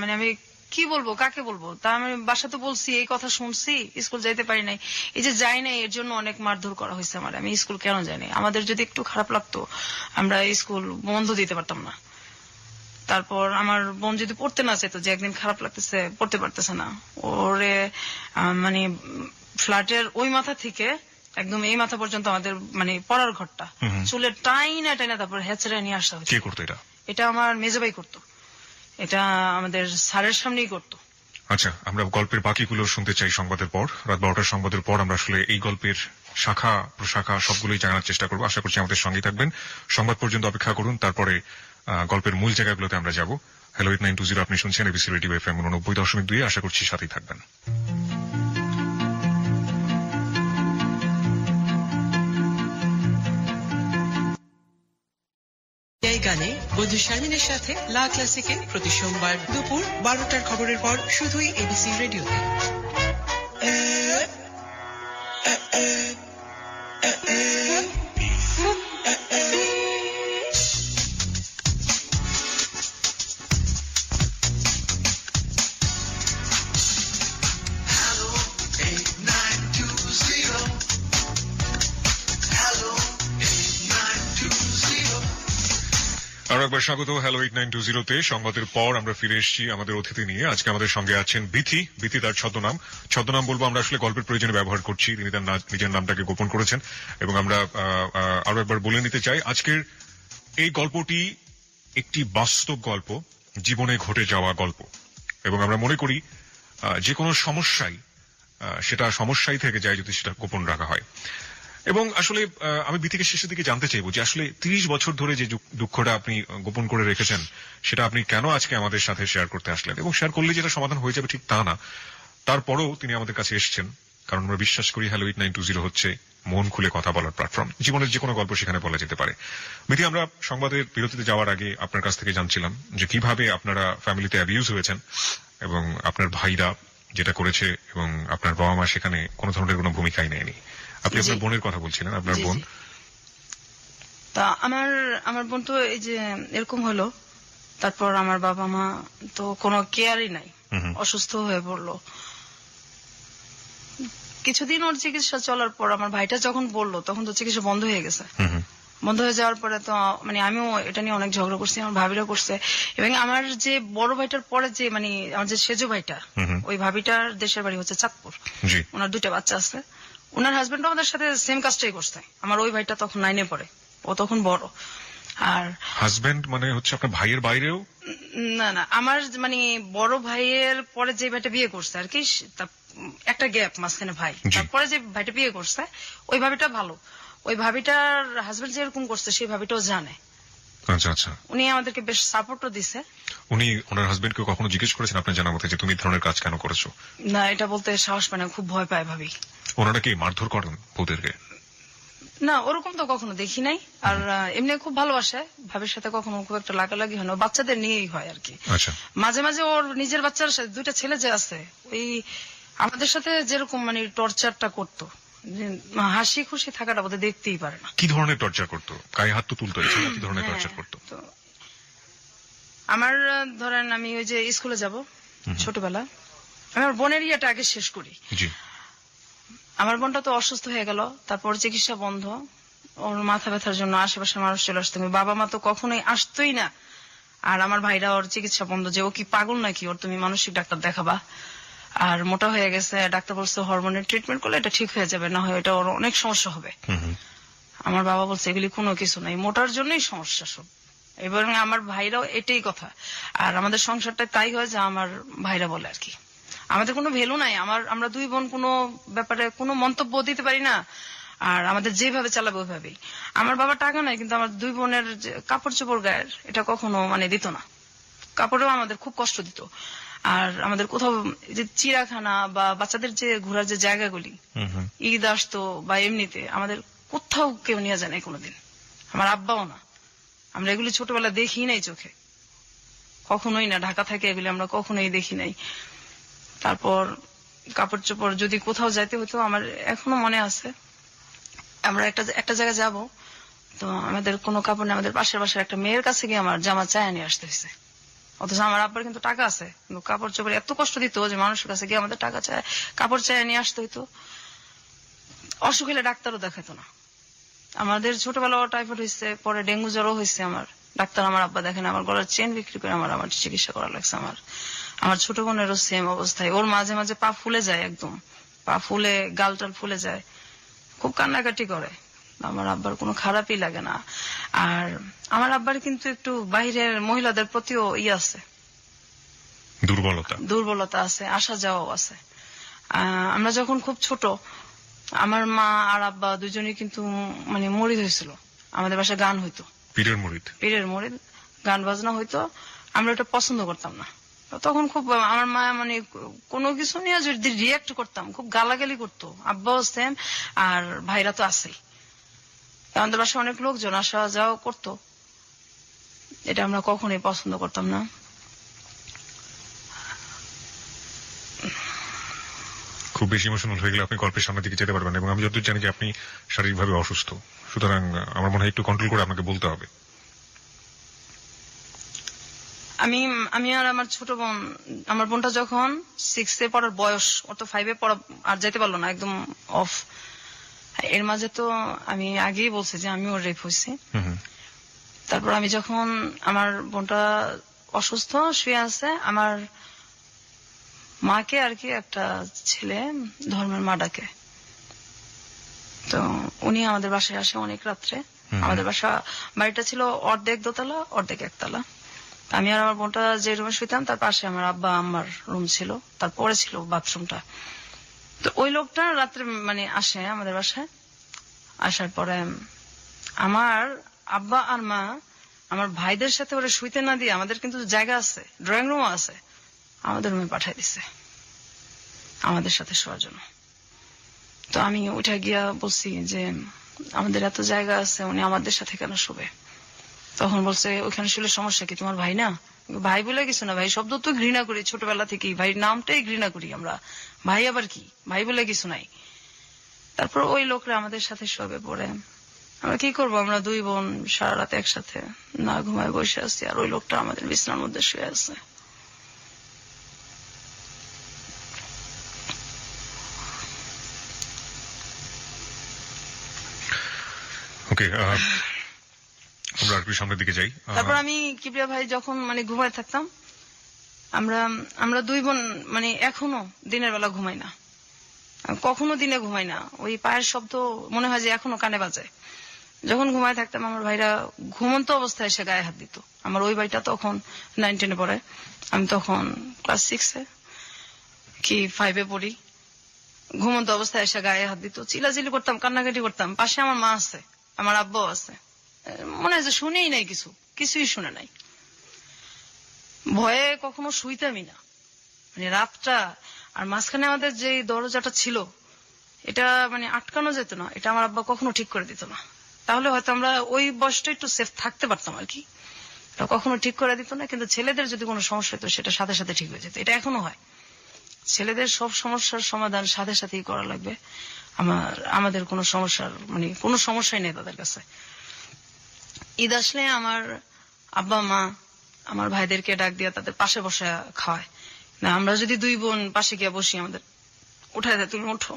মানে আমি কি বলবো, কাকে বলবো। তা আমি বাসা তো বলছি, এই কথা শুনছি, স্কুল যাইতে পারি নাই। এই যে যাই নাই, এর জন্য অনেক মারধর করা হয়েছে আমার। আমি স্কুল কেন যাই নাই, আমাদের যদি একটু খারাপ লাগতো আমরা স্কুল বন্ধ দিতে পারতাম না। তারপর আমার বোন যদি পড়তে না চাইতো, যে একদিন খারাপ লাগতেছে, পড়তে পারতেছে না, ওরে মানে ফ্ল্যাটের ওই মাথা থেকে একদম এই মাথা পর্যন্ত আমাদের মানে পড়ার ঘরটা চুলের টাইনা টাইনা তারপর হেঁচড়ে নিয়ে আসা হচ্ছে। কে করতো এটা? এটা আমার মেজবাই করতো, এটা আমাদের স্যারের সামনেই করতো। আচ্ছা, আমরা গল্পের বাকিগুলো শুনতে চাই সংবাদের পর। রাত 12টার সংবাদের পর আমরা আসলে এই গল্পের শাখা প্রশাখা সবগুলোই জানার চেষ্টা করবো। আশা করছি আমাদের সঙ্গেই থাকবেন, সংবাদ পর্যন্ত অপেক্ষা করুন, তারপরে গল্পের মূল জায়গাগুলোতে আমরা যাব। হ্যালো 8920, আপনি শুনছেন এবিসি রেডিও FM 90.2। আশা করছি সাথেই থাকবেন। এই গানে বন্ধু শারমিনের সাথে লা ক্লাসিকে প্রতি সোমবার দুপুর 12টার খবরের পর শুধুই এবিসি রেডিওতে। আরো একবার স্বাগত হ্যালো 8920-তে। সংবাদের পর আমরা ফিরে এসেছি আমাদের অতিথি নিয়ে। আজকে আমাদের সঙ্গে আছেন বিথি। বিথি তার ছদ্মনাম বলবো আমরা আসলে গল্পের প্রয়োজনে ব্যবহার করছি, তিনি তার নিজের নামটাকে গোপন করেছেন। এবং আমরা আরো একবার বলে নিতে চাই, আজকের এই গল্পটি একটি বাস্তব গল্প, জীবনে ঘটে যাওয়া গল্প। এবং আমরা মনে করি যে কোনো সেটা সমস্যাই থেকে যায় যদি সেটা গোপন রাখা হয়। এবং আসলে আমি বিথিকে শেষের দিকে জানতে চাইবো যে আসলে 30 বছর ধরে যে দুঃখটা আপনি গোপন করে রেখেছেন, সেটা আপনি কেন আজকে আমাদের সাথে শেয়ার করতে আসলেন? এবং শেয়ার করলে যেটা সমাধান হয়ে যাবে ঠিক তা না, তারপরেও তিনি আমাদের কাছে এসেছেন, কারণ আমরা বিশ্বাস করি হ্যালো 8920 হচ্ছে মন খুলে কথা বলার প্ল্যাটফর্ম। জীবনের যে কোনো গল্প সেখানে বলা যেতে পারে। বিথি, আমরা সংবাদের বিরতিতে যাওয়ার আগে আপনার কাছ থেকে জানছিলাম যে কিভাবে আপনারা ফ্যামিলিতে অ্যাবিউজ হয়েছেন এবং আপনার ভাইরা যেটা করেছে, এবং আপনার বাবা মা সেখানে কোনো ধরনের কোনো ভূমিকাই নেয়নি। আপনি আপনার বোনের কথা বলছিলেন, আপনার বোন। তা আমার বোন তো এই যে এরকম হলো, তারপর আমার বাবা মা তো কোনো কেয়ারই নাই, অসুস্থ হয়ে পড়লো। কিছুদিন ওর চিকিৎসা চলার পর আমার ভাইটা যখন বললো, তখন তো চিকিৎসা বন্ধ হয়ে গেছে। বন্ধ হয়ে যাওয়ার পরে তো মানে আমিও এটা নিয়ে অনেক ঝগড়া করছি, আমার ভাবিরা করছে। এবং আমার যে বড় ভাইটার পরে যে মানে আমার যে সেজো ভাইটা, ওই ভাবিটার দেশের বাড়ি হচ্ছে চাঁদপুর, ওনার 2টা বাচ্চা আছে। ওনার হাজবেন্ড আমাদের সাথে সেম কাজটাই করছে। আমার ওই ভাইটা তখন 9-এ পড়ে, ও তখন বড়। আর হাজবেন্ড মানে হচ্ছে আপনার ভাইয়ের বাইরেও? না, আমার মানে বড় ভাইয়ের পরে যে ভাইটা বিয়ে করছে আর কি, একটা গ্যাপ মাঝখানে ভাই, তারপরে যে ভাইটা বিয়ে করছে ওই ভাবিটা ভালো। ওই ভাবিটার হাজবেন্ড যেরকম করছে সেই ভাবিটাও জানে। আচ্ছা আচ্ছা। উনি আমাদেরকে বেশ সাপোর্টও দিছে। উনি ওনার হাজবেন্ডকে কখনো জিজ্ঞেস করেছেন আপনার জানা মতে যে তুমি এই ধরনের কাজ কেন করেছো? না, এটা বলতে সাহস পায় না, খুব ভয় পায় ভাবি। ওনারা কি মারধর করেন বউদেরকে? না, ওরকম তো কখনো দেখি নাই। আর এমনি খুব ভালোবাসে, ভাবির সাথে কখনো খুব একটা লাগালাগি হয় না, বাচ্চাদের নিয়েই হয় আর কি। আচ্ছা। মাঝে মাঝে ওর নিজের বাচ্চার সাথে, দুইটা ছেলে যে আছে, ওই আমাদের সাথে যেরকম মানে টর্চারটা করতো, যে হাসি খুশি থাকাটা বোধহয় দেখতেই পারে না। কি ধরনের টর্চার করতো? গায়ে হাত তো তুলতো, এছাড়া কি ধরনের হ্যাঁ, টর্চার করতো? তো আমার ধরেন আমি ওই যে স্কুলে যাব ছোটবেলা, আমি আমার বোনের ইয়েটা আগে শেষ করি। জি। আমার বোনটা তো অসুস্থ হয়ে গেল, তারপর চিকিৎসা বন্ধ, ওর মাথা ব্যথার জন্য আশেপাশের মানুষ চলে আসতো, বাবা মা তো কখনোই আসতোই না। আর আমার ভাইরা ওর চিকিৎসা বন্ধ, যে ও কি পাগল নাকি, ওর তুমি মানসিক ডাক্তার দেখাবা, আর মোটা হয়ে গেছে, ডাক্তার বলছে হরমোনের ট্রিটমেন্ট করলে এটা ঠিক হয়ে যাবে, না হয় এটা ওর অনেক সমস্যা হবে। আমার বাবা বলছে এগুলি কোনো কিছু নাই, মোটার জন্যই সমস্যা সব। এবং আমার ভাইরাও এটাই কথা। আর আমাদের সংসারটা তাই হয় যে আমার ভাইরা বলে আর কি, আমাদের কোনো ভ্যালু নাই, আমরা দুই বোন কোনো ব্যাপারে কোনো মন্তব্য দিতে পারি না, আর আমাদের যেভাবে চালাবে ওইভাবেই। আমার বাবা টাকা নাই, কিন্তু আমার দুই বোনের যে কাপড় চোপড় গায়ের এটা কখনো মানে দিত না, কাপড়েও আমাদের খুব কষ্ট দিত। আর আমাদের কোথাও যে চিড়াখানা বা বাচ্চাদের যে ঘোরার যে জায়গাগুলি, ঈদ আসতো বা এমনিতে, আমাদের কোথাও কেউ নিয়ে যায় নাই কোনোদিন, আমার আব্বাও না। আমরা এগুলি ছোটবেলা দেখি নাই চোখে, কখনোই না, ঢাকা থেকে এগুলি আমরা কখনোই দেখি নাই। তারপর কাপড় চোপড় যদি কোথাও যাইতে হতো, আমার এখনো মনে আছে, আমরা একটা জায়গায় যাব, তো আমাদের কোনো কাপড় নেই, আমাদের পাশের বাসার একটা মেয়ের কাছে গিয়ে আমার জামা চায় নিয়ে আসতে হয়েছে। অথচ আমার আব্বার কিন্তু টাকা আছে, কিন্তু কাপড় চোপড় এত কষ্ট দিত যে মানুষের কাছে গিয়ে আমাদের টাকা চায়, কাপড় চায় নিয়ে আসতে হইতো। অসুখ হলে ডাক্তারও দেখাতো না। আমাদের ছোটবেলা টাইফয়েড হয়েছে, পরে ডেঙ্গু জ্বরও হয়েছে, আমার ডাক্তার আমার আব্বা দেখেন, আমার গলার চেন বিক্রি করে আমার চিকিৎসা করা লাগছে। আমার ছোট বোনেরও সেম অবস্থায়, ওর মাঝে মাঝে পা ফুলে যায়, একদম পা ফুলে, গাল টাল ফুলে যায়, খুব কান্নাকাটি করে। আমার আব্বার কোনো খারাপই লাগে না। আর আমার আব্বার কিন্তু একটু বাইরের মহিলাদের প্রতিও আছে, দুর্বলতা আছে, আসা যাওয়াও আছে। আমরা যখন খুব ছোট, আমার মা আর আব্বা দুজনেই কিন্তু মানে মরিদ হয়েছিল, আমাদের বাসায় গান হইতো, পীরের মরিদ গান বাজনা হইতো, আমরা এটা পছন্দ করতাম না। তখন খুব আমার মা মানে কোনো কিছু নিয়ে যদি রিয়াক্ট করতাম, খুব গালাগালি করতো, আব্বাও সেম, আর ভাইরা তো আছেই। আমাদের বাসায় অনেক লোকজন আসা যাওয়া করতো, এটা আমরা কখনোই পছন্দ করতাম না। খুব বেশি ইমোশনাল হয়ে গেলে আপনি গল্পের সামনের দিকে যেতে পারবেন, এবং আমি যতদূর জানি যে আপনি শারীরিকভাবে অসুস্থ, সুতরাং আমার মনে হয় একটু কন্ট্রোল করে আপনাকে বলতে হবে। আমি আর আমার ছোট বোন, আমার বোনটা যখন 6-এ পড়ার বয়স, ও তো 5-এ পড়া আর যেতে পারলো না, একদম অফ। এর মাঝে তো আমি আগেই বলছি যে আমি ওর রেপ হয়েছি। তারপর আমি যখন, আমার বোনটা অসুস্থ শুয়ে আছে, আমার মাকে আর কি একটা ছেলে ধর্মের মা ডাকে, তো উনি আমাদের বাসায় আসে অনেক রাত্রে। আমাদের বাড়িটা ছিল অর্ধেক দোতলা অর্ধেক একতলা। আমি আর আমার বোনটা যে রুমে শুইতাম, তার পাশে আমার আব্বা আমার রুম ছিল, তারপরে ছিল বাথরুমটা। তো ওই লোকটা রাত্রে মানে আসে আমাদের বাসায়, আসার পরে আমার আব্বা আর মা আমার ভাইদের সাথে ওরা শুইতে না দিয়ে, আমাদের কিন্তু জায়গা আছে, ড্রয়িং রুমও আছে, আমাদের রুমে পাঠাই দিছে আমাদের সাথে শোয়ার জন্য। তো আমি উঠে গিয়া বলছি যে আমাদের এত জায়গা আছে, উনি আমাদের সাথে কেন শোবে? তখন বলছে ওখানে শুলে সমস্যা কি, তোমার ভাই না? ভাই বলে কিছু না, ভাই শব্দ তো ঘৃণা করি ছোটবেলা থেকেই, ভাই নামটাই ঘৃণা করি আমরা, ভাই আবার কি, ভাই বলে কিছু নাই। তারপর ওই লোকরা আমাদের সাথে শোবে, পড়ে আমরা কি করবো, আমরা দুই বোন সারা রাত একসাথে না ঘুমায় বসে আছি, আর ওই লোকটা আমাদের বিছানার মধ্যে শুয়ে আছে। ওকে, আমরা আর একটু সামনের দিকে যাই। তারপর আমি কিবরিয়া ভাই যখন মানে ঘুমায় থাকতাম, আমরা দুই বোন মানে এখনো দিনের বেলা ঘুমাই না, কখনো দিনে ঘুমাই না, ওই পায়ের শব্দ মনে হয় যে এখনো কানে বাজে। যখন ঘুমায় থাকতাম, আমার ভাইরা ঘুমন্ত অবস্থায় এসে গায়ে হাত দিত। আমার ওই ভাইটা তখন 9-10-এ পড়ে, আমি তখন ক্লাস 6-এ কি 5-এ পড়ি। ঘুমন্ত অবস্থায় এসে গায়ে হাত দিত, চিলাচিলি করতাম, কান্নাকাটি করতাম। পাশে আমার মা আছে, আমার আব্বাও আছে, মনে হয় যে শুনেই নাই কিছু, কিছুই শুনে নাই। ভয়ে কখনো শুইতামই না, মানে রাতটা। আর মাঝখানে আমাদের যে দরজাটা ছিল এটা মানে আটকানো যেত না, এটা আমার আব্বা কখনো ঠিক করে দিত না। তাহলে হয়তো আমরা ওই বয়সটা একটু সেফ থাকতে পারতাম আর কি। এটা কখনো ঠিক করে দিত না, কিন্তু ছেলেদের যদি কোনো সমস্যা হতো সেটা সাথে সাথে ঠিক হয়ে যেত। এটা এখনো হয়, ছেলেদের সব সমস্যার সমাধান সাথে সাথেই করা লাগবে। আমাদের কোনো সমস্যার মানে কোনো সমস্যাই নেই তাদের কাছে। ঈদ আসলে আমার আব্বা মা আমার ভাইদেরকে ডাক দিয়া তাদের পাশে বসে খাওয়ায় না। আমরা যদি দুই বোন পাশে গিয়ে বসি, আমাদের উঠায় দেয়, তুমি ওঠো,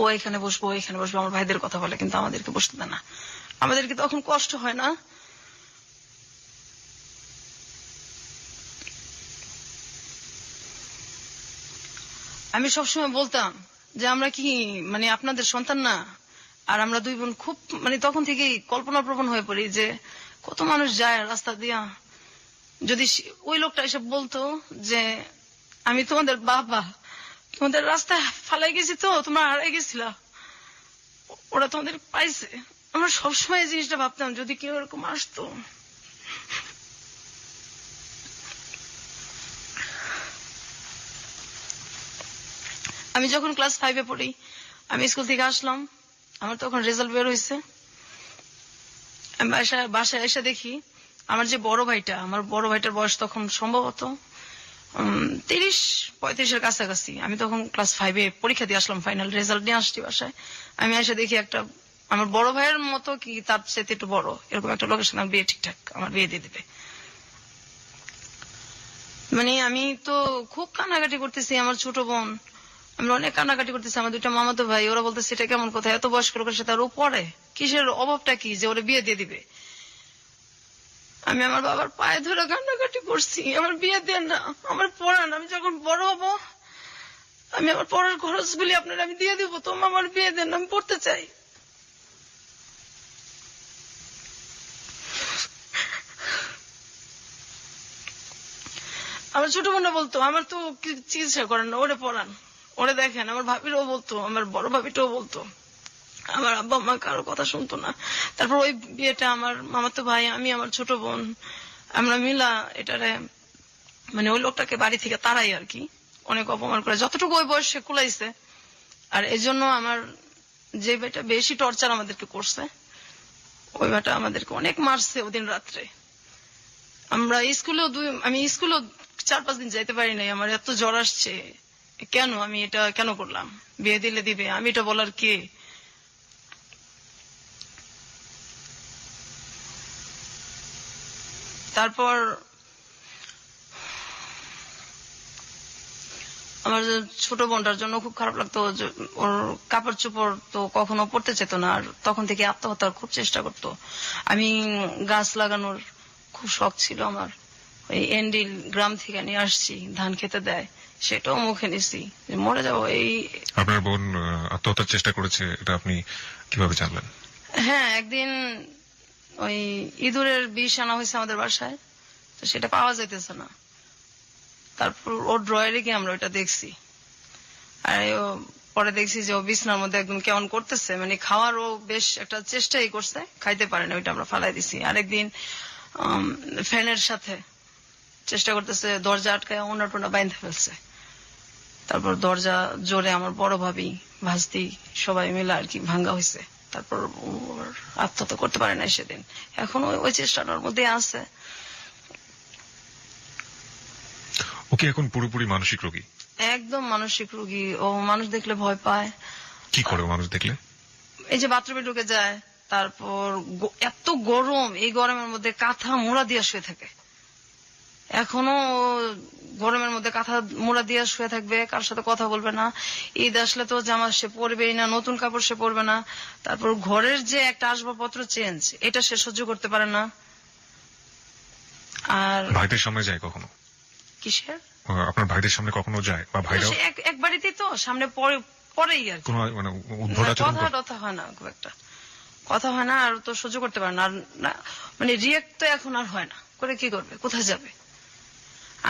ও এখানে বসবো, এখানে বসবো। আমার ভাইদের কথা বলে, কিন্তু আমাদেরকে বসতে দেয় না। আমাদেরকে তখন কষ্ট হয় না? আমি সবসময় বলতাম যে আমরা কি মানে আপনাদের সন্তান না? আর আমরা দুই বোন খুব মানে তখন থেকেই কল্পনা প্রবণ হয়ে পড়ি যে কত মানুষ যায় রাস্তা দিয়া, যদি ওই লোকটা এসে বলতো যে আমি তোমাদের বাবা, তোমাদের রাস্তায় ফালাই গেছি, তো তোমরা হারাই গেছিলা, ওরা তোমাদের পাইছে। আমরা সবসময় এই জিনিসটা ভাবতাম, যদি কেউ এরকম আসতো। আমি যখন ক্লাস 5-এ পড়ি, আমি স্কুল থেকে আসলাম, আমার তখন রেজাল্ট বের হয়েছে। আমি বাসায় এসে দেখি আমার যে বড় ভাইটা, আমার বড় ভাইটার বয়স তখন সম্ভবত 30-35-এর কাছাকাছি। আমি তখন ক্লাস 5-এ পরীক্ষা দিয়ে আসলাম, ফাইনাল রেজাল্ট নিয়ে আসছি বাসায়। আমি এসে দেখি একটা আমার বড় ভাইয়ের মতো কি তার চেয়ে একটু বড় এরকম একটা লোকের সাথে আমার বিয়ে ঠিকঠাক আমার বিয়ে দিয়ে দিবে। মানে আমি তো খুব কান্নাকাটি করতেছি, আমার ছোট বোন, আমরা অনেক কান্নাকাটি করতেছি। আমার দুইটা মামাতো ভাই, ওরা বলতেছে এটা কেমন কথা, এত বয়স্ক লোকের সাথে আর ও পড়ে, কিসের অভাবটা কি যে ওরা বিয়ে দিয়ে দিবে। আমি আমার বাবার পায়ে ধরে কান্নাকাটি করছি, আমার বিয়ে দেন না, আমার পড়ান, আমি যখন বড় হব আমি আমার পড়ার খরচগুলি আপনার আমি দিয়ে দিব, তো আমার বিয়ে দেন, আমি পড়তে চাই। আমার ছোট বোনরা বলতো আমার তো চিকিৎসা করেন না, ওরে পড়ান, ওরে দেখেন। আমার ভাবিরাও বলতো, আমার বড় ভাবিটাও বলতো। আমার আব্বা মা কারো কথা শুনতো না। তারপর ওই বিয়েটা আমার মামাতো ভাই, আমি, আমার ছোট বোন, আমরা মিলা এটারে মানে ওই লোকটাকে বাড়ি থেকে তাড়াই আর কি, অনেক অপমান করে যতটুকু ওই বয়সে কুলাইছে। আর এই জন্য আমার যে ভাইটা বেশি টর্চার আমাদেরকে করছে, ওই ভাইটা আমাদেরকে অনেক মারছে ওদিন রাত্রে। আমরা আমি স্কুলেও 4-5 দিন যাইতে পারি নাই, আমার এত জ্বর আসছে। কেন আমি এটা কেন করলাম? বিয়ে দিলে দিবে, আমি এটা বলার কে? তারপর আমার ছোট বোনটার জন্য খুব খারাপ লাগতো, ওর কাপড় চোপড় তো কখনো পড়তে চেত না, আর তখন থেকে আত্মহত্যার খুব চেষ্টা করতো। আমি গাছ লাগানোর খুব শখ ছিল আমার, ওই এন্ডিল গ্রাম থেকে নিয়ে আসছি, ধান খেতে দেয়, সেটাও মুখে নিছি যে মরে যাবো। এই আপনার বোন আত্মহত্যার চেষ্টা করেছে, এটা আপনি কিভাবে জানলেন? হ্যাঁ, একদিন ওই ইঁদুরের বিষ আনা হয়েছে আমাদের বাসায়, তো সেটা পাওয়া যাইতেছে না। তারপর ওর ড্রয়ারে গিয়ে আমরা ওইটা দেখছি, আর পরে দেখছি যে ও বিছনার মধ্যে একদম কেমন করতেছে, মানে খাওয়ারও বেশ একটা চেষ্টাই করছে, খাইতে পারে না, ওইটা আমরা ফালাই দিছি। আরেকদিন ফ্যানের সাথে চেষ্টা করতেছে, দরজা আটকায় ওনা টোনা বাইন্ধে ফেলছে। তারপর দরজা জোরে আমার বড় ভাবি, ভাস্তি সবাই মিলে আর কি ভাঙ্গা হয়েছে। তারপর আত্মহত্যা করতে পারে না সেদিন, এখন ওই চেষ্টাটার মধ্যে আছে। ওকে এখন পুরোপুরি মানসিক রোগী? একদম মানসিক রোগী। ও মানুষ দেখলে ভয় পায়। কি করে মানুষ দেখলে? এই যে বাথরুমে ঢুকে যায়, তারপর এত গরম, এই গরমের মধ্যে কাঁথা মোড়া দিয়ে শুয়ে থাকে। এখনো গরমের মধ্যে কাঁথা মোড়া দিয়ে শুয়ে থাকবে, কার সাথে কথা বলবে না। ঈদ আসলে তো জামা সে পরবেই না, নতুন কাপড় সে পরবে না। তারপর ঘরের যে একটা আসবাবপত্র চেঞ্জ, এটা সে সহ্য করতে পারে না। আর ভাইদের সামনে যায় কখনো? কিসের? আপনার ভাইদের সামনে কখনো যায়? বা ভাইরা এক বাড়িতেই তো, সামনে পরেই আর কোনো মানে উদ্ভট আচরণ করে? কথা হয় না, খুব একটা কথা হয় না, আর তো সহ্য করতে পারে না। আর মানে রিয়েক্ট তো এখন আর হয় না, করে কি করবে, কোথায় যাবে?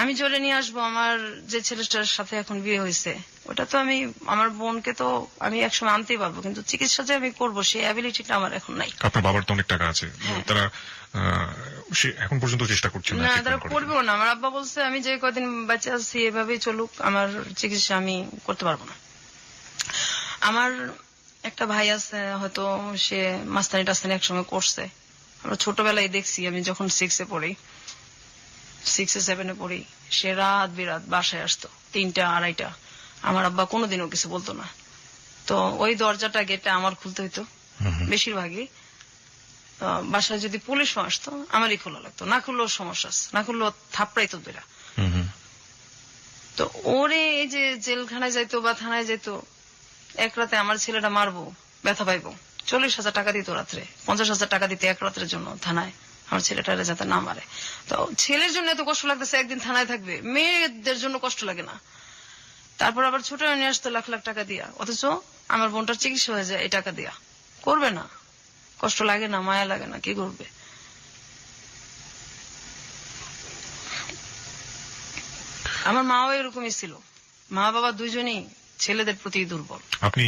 আমি জোরে নিয়ে আসবো, আমার যে ছেলেটার সাথে এখন বিয়ে হয়েছে, ওটা তো আমি আমার বোনকে তো আমি একসময় আনতেই পারবো, কিন্তু চিকিৎসা যে আমি করবো সেই অ্যাবিলিটিটা আমার এখন নাই। আপনার বাবার তো অনেক টাকা আছে, তারা সে এখন পর্যন্ত চেষ্টা করছেন না না, তারা treatment করার জন্য? করবেও না। আমার আব্বা বলছে আমি যে কদিন বাচ্চা আছি এভাবেই চলুক, আমার চিকিৎসা আমি করতে পারবো না। আমার একটা ভাই আছে, হয়তো সে মাস্তানি টাস্তানি একসঙ্গে করছে। আমরা ছোটবেলায় দেখছি, আমি যখন 6-এ পড়ি, 6-7-এ পড়ি, সে রাত বিরাত বাসায় আসতো 3টা 2:30টা। আমার আব্বা কোনোদিনও কিছু বলতো না। তো ওই দরজাটা গেটটা আমার খুলতে হইতো বেশিরভাগই। বাসায় যদি পুলিশও আসতো আমারই খোলা লাগতো, না খুললেও সমস্যা আছে, না খুললেও থাপড়াইতো বেরা। তো ওরে এই যে জেলখানায় যাইতো বা থানায় যাইতো, এক রাতে আমার ছেলেটা মারবো, ব্যথা পাইবো, 40,000 টাকা দিত রাত্রে, 50,000 টাকা দিতে এক রাতের জন্য থানায়, আমার ছেলেটারে যাতে না মারে। তো ছেলের জন্য এত কষ্ট লাগতেছে, একদিন থানায় থাকবে, মেয়েদের জন্য কষ্ট লাগে না। তারপর আবার ছোট নিয়ে আসতো লাখ লাখ টাকা দিয়া, অথচ আমার বোনটার চিকিৎসা হয়ে যায় এই টাকা দিয়া। করবে না? কষ্ট লাগে না? মায়া লাগে না? কি করবে? আমার মাও এরকমই ছিল, মা বাবা দুইজনই ছেলেদের প্রতি দুর্বল। আপনি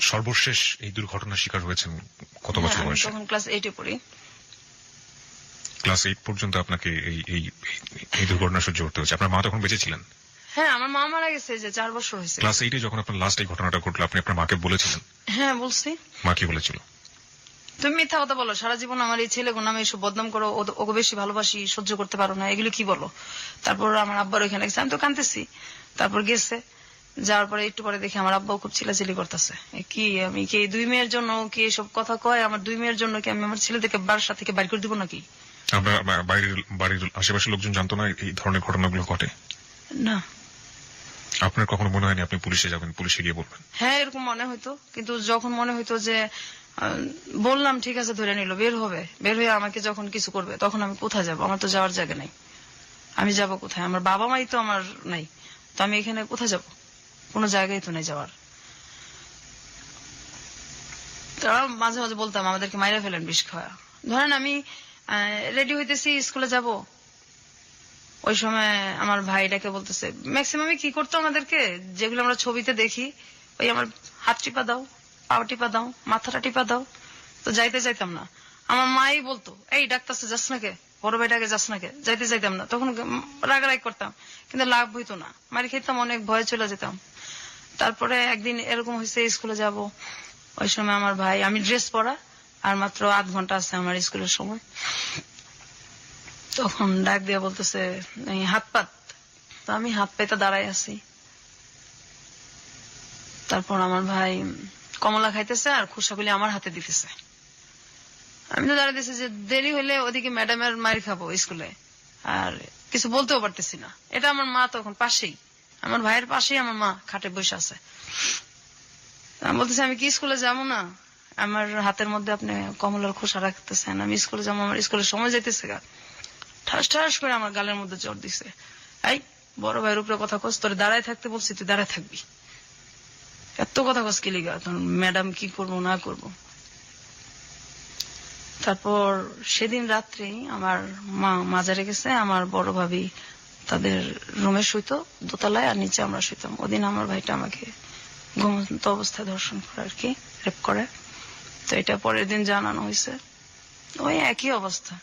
সর্বশেষ এই দুর্ঘটনার শিকার হয়েছেন কত বছর হ্যাঁ, আমি বয়সে? তখন ক্লাস 8-এ পড়ি। ক্লাস 8 পর্যন্ত আপনাকে এই দুর্ঘটনা সহ্য করতে হয়েছে। আপনার মা তখন বেঁচে ছিলেন? হ্যাঁ, আমার মা মারা গেছে যে 4 বছর হয়েছে। ক্লাস 8-এ যখন আপনার লাস্ট এই ঘটনাটা ঘটলো, আপনি আপনার মাকে বলেছিলেন? হ্যাঁ, বলছি। মা কি বলেছিল? তুমি মিথ্যা কথা বলো, সারা জীবন আমার এই ছেলে নামে এসব বদনাম করো, ওকে বেশি ভালোবাসি, সহ্য করতে পারো না, এগুলো কি বলো? তারপর আমার আব্বার ওইখানে গেছে, আমি তো কাঁদতেছি। তারপর গেছে, যাওয়ার পরে একটু পরে দেখি আমার আব্বাও খুব চিল্লাচিল্লি করতেছে, কি আমি কি 2 মেয়ের জন্য কি এসব কথা কয়? আমার 2 মেয়ের জন্য কি আমি আমার ছেলেদেরকে বাসা থেকে বাইর করে দিব নাকি? আমরা বাড়ির আশেপাশের লোকজন জানতো না এই ধরনের ঘটনাগুলো ঘটে? না। আপনার কখনো মনে হয়নি আপনি পুলিশে যাবেন, পুলিশে গিয়ে বলবেন? হ্যাঁ, এরকম মনে হইতো, কিন্তু যখন মনে হইতো যে বললাম ঠিক আছে ধরে নিল, বের হবে, বের হয়ে আমাকে যখন কিছু করবে, তখন আমি কোথায় যাব? আমার তো যাওয়ার জায়গা নাই, আমি যাব কোথায়? আমার বাবা মাই তো আমার নাই, তো আমি এখানে কোথায় যাব? কোনো জায়গায় তো নেই যাওয়ার। তারা মাঝে মাঝে বলতাম আমাদেরকে মাইরা ফেলেন বিষ খাওয়া। ধরেন আমি রেডি হইতেছি স্কুলে যাব, ওই সময় আমার ভাইটাকে বলতেছে, ম্যাক্সিমামই কি করতো আমাদেরকে, যেগুলো আমরা ছবিতে দেখি, ওই আমার হাত টিপা দাও, পা টিপা দাও, মাথাটা টিপা দাও। তো যাইতে চাইতাম না। আমার মাই বলতো, এই ডাক্তারছে যাস নাকে, বড় ভাইটাকে যাস নাকে, যাইতে চাইতাম না। তখন রাগারাগ করতাম, কিন্তু লাভ হইতো না, মারি খেতাম, অনেক ভয়ে চলে যেতাম। তারপরে একদিন এরকম হয়েছে, স্কুলে যাব, ওই সময় আমার ভাই, আমি ড্রেস পরা আর মাত্র 8 ঘন্টা আছে আমার স্কুলের সময়, তখন ডাক দিয়ে বলতেছে হাত পাত। তো আমি হাত পাইতে দাঁড়াই আছি। তারপর আমার ভাই কমলা খাইতেছে আর খুশাগুলি আমার হাতে দিতেছে। আমি তো দাঁড়াই দিতেছি যে দেরি হইলে ওদিকে ম্যাডামের মায়ের খাবো স্কুলে, আর কিছু বলতেও পারতেছি না। এটা আমার মা তখন পাশেই, আমার ভাইয়ের পাশেই আমার মা খাটে বসে আছে। আমি বলতেছি আমি কি স্কুলে যাবো না? আমার হাতের মধ্যে আপনি কমলার খোসা রাখতেছেন, আমি স্কুলে যাবো, আমার স্কুলের সময় যাইতেছে গা। ঠাস ঠাস করে আমার গালের মধ্যে চড় দিছে। এই বড় ভাইয়ের উপরে কথা কস, তোর দাঁড়ায় থাকতে বলছি, তুই দাঁড়ায় থাকবি, এত কথা কস কি লিগা? তখন ম্যাডাম কি করবো না করবো। তারপর সেদিন রাত্রে আমার মা মাজারে গেছে, আমার বড় ভাবি তাদের রুমে শুইতো দোতলায়, আর নিচে আমরা শুইতাম। ওদিন আমার ভাইটা আমাকে ঘুমন্ত অবস্থায় ধর্ষণ করে, আর কি রেপ করে। তো এটা পরের দিন জানানো হয়েছে, ওই একই অবস্থা,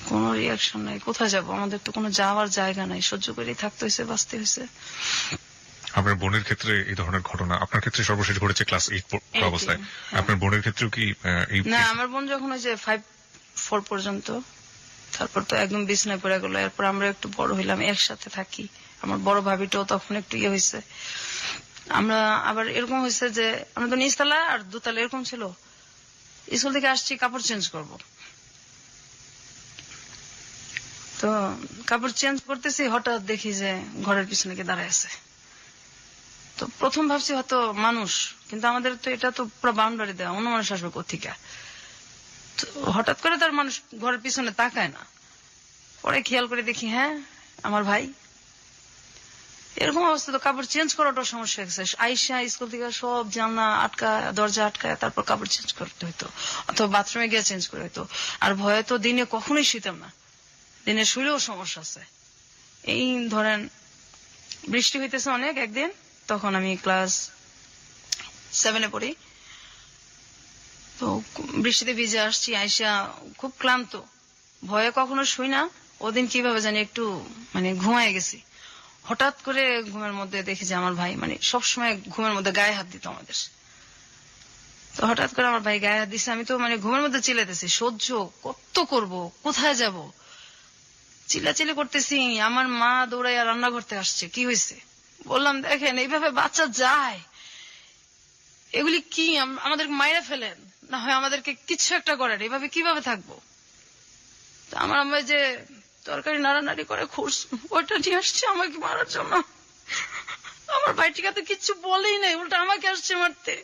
কোনো রিয়াকশন নাই। কোথায় যাব? আমাদের তো কোনো যাওয়ার জায়গা নাই, সহ্য করেই থাকতে হয়েছে, বাঁচতে হয়েছে। আপনার বোনের ক্ষেত্রে এই ধরনের ঘটনা, আপনার ক্ষেত্রে সর্বশেষ ঘটেছে ক্লাস 8 অবস্থায়, হ্যাঁ। আপনার বোনের ক্ষেত্রেও কি এই? না, আমার বোন যখন হয়েছে 5-4 পর্যন্ত, তারপর তো একদম বিছনায় পড়ে গেল। এরপর আমরা একটু বড় হইলাম, একসাথে থাকি। আমার বড় ভাবিটাও তখন একটু ইয়ে হয়েছে। আমরা আবার এরকম হয়েছে যে আমরা তো নিচতলা আর দোতলা এরকম ছিল, স্কুল থেকে আসছি কাপড় চেঞ্জ করব, তো কাপড় চেঞ্জ করতেছি, হঠাৎ দেখি যে ঘরের পিছনে কে দাঁড়ায় আছে। তো প্রথম ভাবছি হয়তো মানুষ, কিন্তু আমাদের তো এটা তো পুরো বাউন্ডারি দেওয়া, অন্য মানুষ আসবে কোথেকে। তো হঠাৎ করে তার মানুষ ঘরের পিছনে তাকায় না, পরে খেয়াল করে দেখি হ্যাঁ আমার ভাই। এরকম অবস্থা, তো কাপড় চেঞ্জ করাটাও সমস্যা হয়ে গেছে। আইসা স্কুল থেকে সব জানলা আটকায়, দরজা আটকায়, তারপর কাপড় চেঞ্জ করতে হইতো, অথবা বাথরুমে গিয়ে চেঞ্জ করে হইতো। আর ভয়ে তো দিনে কখনোই শুইতাম না, দিনে শুইলেও সমস্যা আছে। এই ধরেন বৃষ্টি হইতেছে অনেক একদিন, তখন আমি ক্লাস 7-এ পড়ি। তো তো বৃষ্টিতে ভিজে আসছি, আইসা খুব ক্লান্ত, ভয়ে কখনো শুই না। ওদিন কিভাবে জানি একটু মানে ঘুমায় গেছি। হঠাৎ করে ঘুমের মধ্যে দেখি যে আমার ভাই মানে সবসময় ঘুমের মধ্যে গায়ে হাত দিত আমাদের। তো হঠাৎ করে আমার ভাই গায়ে হাত দিছে, আমি তো মানে ঘুমের মধ্যে চিল্লাতেছি, সহ্য কত করব, কোথায় যাব, চিল্লাচিল্লি করতেছি। আমার মা দৌড়াইয়া রান্না করতে আসছে, কি হয়েছে বললাম, দেখেন এইভাবে বাচ্চা যায়, এগুলি কি আমাদের মাইরা ফেলেন, না হয় আমাদেরকে কিছু একটা করেন, এভাবে কিভাবে থাকবো। তো আমার আম্মা যে তরকারি নাড়ানাড়ি করে খুঁড়স, ওইটা নিয়ে আসছে আমাকে মারার জন্য। আমার ভাইটিকে তো কিচ্ছু বলেই নাই, উল্টা আমাকে আসছে মারতে।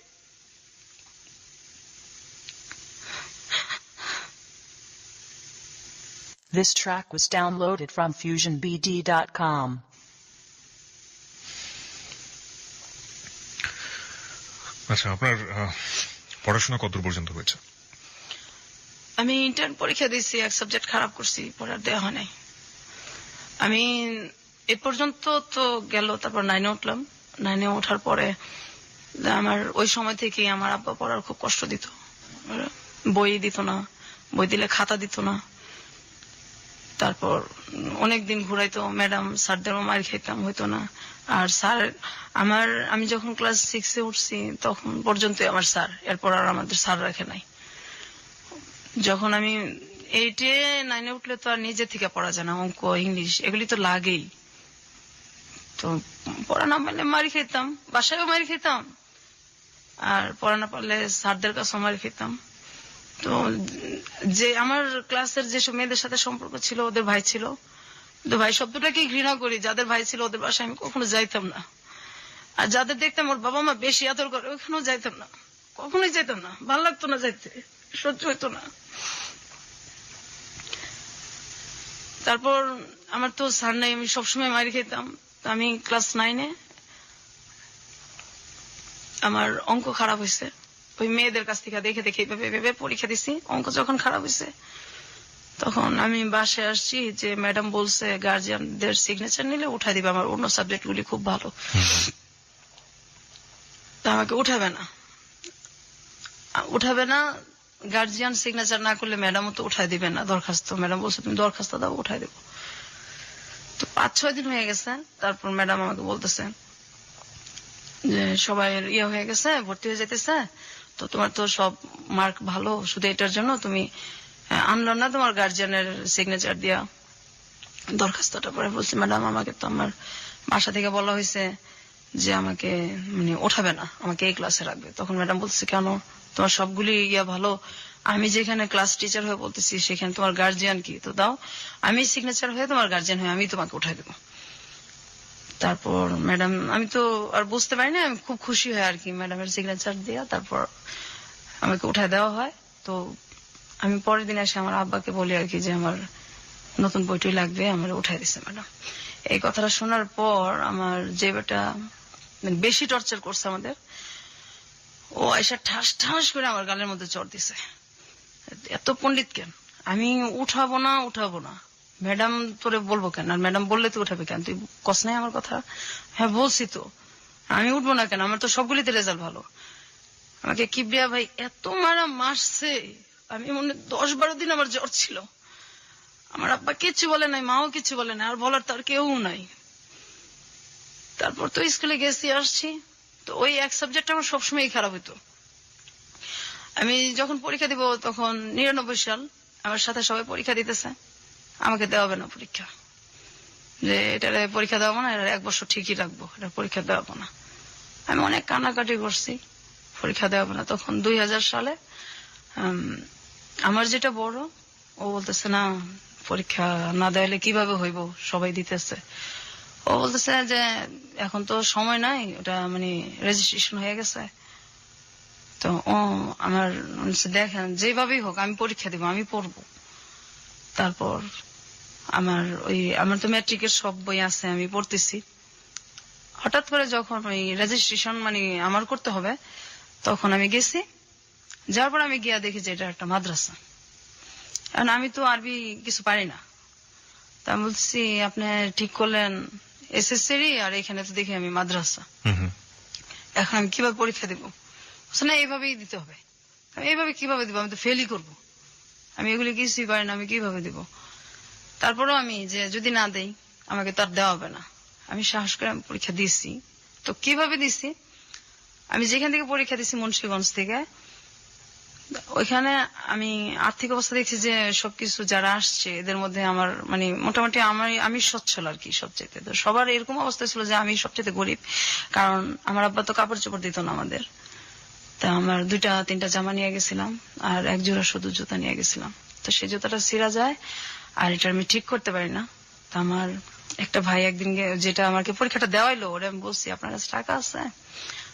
This track was downloaded from FusionBD.com. আচ্ছা, আপনার পড়াশোনা কতদূর পর্যন্ত হয়েছে? আমি ইন্টার্ন পরীক্ষা দিয়েছি, এক সাবজেক্ট খারাপ করছি, পড়ার দেওয়া হয় নাই। আমি এ পর্যন্ত তো গেল, তারপর 9-এ উঠলাম। 9-এ ওঠার পরে আমার ওই সময় থেকে আমার আব্বা পড়ার খুব কষ্ট দিত, বই দিত না, বই দিলে খাতা দিত না। তারপর অনেকদিন ঘুরাইতো, ম্যাডাম স্যারদেরও মার খেতাম, হইতো না। আর স্যার আমি যখন ক্লাস 6-এ উঠছি তখন পর্যন্তই আমার স্যার, এরপর আর আমাদের স্যার রাখে নাই। যখন আমি 8-এ 9-এ উঠলে তো আর নিজে থেকে পড়া যায় না, অঙ্ক ইংলিশ এগুলি তো লাগেই। তো পড়া না পারলে মারি খেতাম, বাসায়ও মারি খেতাম, আর পড়া না পারলে স্যারদের কাছেও মারি খেতাম। তো যে আমার ক্লাসের যেসব মেয়েদের সাথে সম্পর্ক ছিল, ওদের ভাই ছিল, তো ভাই শব্দটাকেই ঘৃণা করি। যাদের ভাই ছিল ওদের বাসায় আমি কখনো যাইতাম না, আর যাদের দেখতাম ওর বাবা মা বেশি আদর করে ওখানেও যাইতাম না, কখনোই যাইতাম না, ভালো লাগতো না যাইতে, সহ্য হইতো না। তারপর আমার তো স্যার নাই, আমি সবসময় মারি খেতাম। আমি ক্লাস 9-এ আমার অঙ্ক খারাপ হয়েছে, ওই মেয়েদের কাছ থেকে দেখে দেখে ভেবে পরীক্ষা দিছি। অঙ্ক যখন খারাপ হয়েছে তখন আমি বাসায় আসছি, যে ম্যাডাম বলছে গার্জিয়ানদের সিগনেচার নিলে উঠাই দিবে, আমার অন্য সাবজেক্ট গুলি খুব ভালো, তা আমাকে উঠাবে না, গার্জিয়ান সিগনেচার না করলে ম্যাডামও তো উঠাই দিবে না দরখাস্ত। ম্যাডাম বলছে তুমি দরখাস্ত দাও, উঠাই দেবো। তো 5-6 দিন হয়ে গেছে, তারপর ম্যাডাম আমাকে বলতেছে যে সবাই হয়ে গেছে, ভর্তি হয়ে যেতেছে, তো তোমার তো সব মার্ক ভালো, শুধু এটার জন্য তুমি আনলো না তোমার গার্জিয়ানের সিগনেচার দিয়া দরখাস্তটা। পরে বলছি ম্যাডাম আমাকে তো আমার বাসা থেকে বলা হয়েছে যে আমাকে মানে ওঠাবে না, আমাকে এই ক্লাসে রাখবে। তখন ম্যাডাম বলছে কেন, তোমার সবগুলি ভালো, আমি যেখানে ক্লাস টিচার হয়ে বলতেছি সেখানে তোমার গার্জিয়ান কি, তো দাও, আমি সিগনেচার হয়ে তোমার গার্জিয়ান হয়ে আমি তোমাকে উঠাই দেবো। তারপর ম্যাডাম, আমি তো আর বুঝতে পারি না, আমি খুব খুশি হয় আর কি ম্যাডামের সিগনেচার দিয়া তারপর আমাকে উঠায় দেওয়া হয়। তো আমি পরের দিন এসে আমার আব্বাকে বলি আর কি যে আমার নতুন বইটই লাগবে, আমার উঠাই দিচ্ছে ম্যাডাম। এই কথাটা শোনার পর আমার যে বেটা বেশি টর্চার করছে আমাদের, ও এসে ঠাস ঠাস করে আমার গালের মধ্যে চড় দিছে, এত পণ্ডিত কেন, আমি উঠাবো না, ম্যাডাম তোরে বলবো কেন, আর ম্যাডাম বললে তুই উঠাবে কেন, তুই কস নাই আমার কথা। হ্যাঁ বলছি তো, আমি উঠবো না কেন, আমার তো সবগুলিতে রেজাল্ট ভালো। আমাকে কিবরিয়া ভাই এত মারছে, আমি মনে 10-12 দিন আমার জ্বর ছিল। আমার আব্বা কিচ্ছু বলে নাই, মাও কিছু বলে নাই, আর বলার তার কেউ নাই। তারপর তো স্কুলে গেছি, আসছি, তো ওই এক সাবজেক্ট আমার সবসময় খারাপ হতো। আমি যখন পরীক্ষা দিব তখন 99 সাল, আমার সাথে সবাই পরীক্ষা দিতেছে, আমাকে দেওয়া হবে না পরীক্ষা, যে এটার পরীক্ষা দেওয়াবো না, এটা 1 বছর ঠিকই রাখবো, এটা পরীক্ষা দেওয়াবো না। আমি অনেক কান্নাকাটি করছি, পরীক্ষা দেওয়াবো না। তখন 2000 সালে আমার যেটা বড়, ও বলতেছে না পরীক্ষা না দেওয়ালে কিভাবে হইব, সবাই দিতেছে। ও বলতেছে যে এখন তো সময় নাই, ওটা মানে রেজিস্ট্রেশন হয়ে গেছে। তো ও আমার দেখেন যেভাবেই হোক আমি পরীক্ষা দিব, আমি পড়বো। তারপর আমার তো ম্যাট্রিকের সব বই আছে, আমি পড়তেছি। হঠাৎ করে যখন ওই রেজিস্ট্রেশন মানে আমার করতে হবে, তখন আমি গেছি, যাওয়ার পর আমি গিয়া দেখি যে এটা একটা মাদ্রাসা। কারণ আমি তো আরবি কিছু পারি না, তা আমি বলছি আপনি ঠিক করলেন এসএসসি, আর এখানে তো দেখি আমি মাদ্রাসা, এখন আমি কিভাবে পরীক্ষা দেবো? না এইভাবেই দিতে হবে, আমি এইভাবে কিভাবে দিব, আমি তো ফেলই করবো, আমি এগুলি কিছুই পারি না, আমি কিভাবে দিব। তারপরেও আমি যে যদি না দেই আমাকে তার দেওয়া হবে না, আমি সাহস করে আমি পরীক্ষা দিচ্ছি। তো কিভাবে দিচ্ছি, আমি যেখান থেকে পরীক্ষা দিচ্ছি মুন্সিগঞ্জ থেকে, ওইখানে আমি আর্থিক অবস্থা দেখছি যে সবকিছু যারা আসছে এদের মধ্যে আমার মানে মোটামুটি আমি সচ্ছল আর কি সবচেয়ে। তো সবার এরকম অবস্থা ছিল যে আমি সবচেয়ে গরিব, কারণ আমার আব্বা তো কাপড় চোপড় দিত না আমাদের। তা আমার 2-3টা জামা নিয়ে গেছিলাম আর 1 জোড়া শুধু জুতা নিয়ে গেছিলাম। তো সেই জুতাটা ছিঁড়া যায় আর এটা আমি ঠিক করতে পারি না। তা আমার একটা ভাই একদিন যেটা আমাকে পরীক্ষাটা দেওয়াইলো, ওরা আমি বলছি আপনার কাছে টাকা আছে,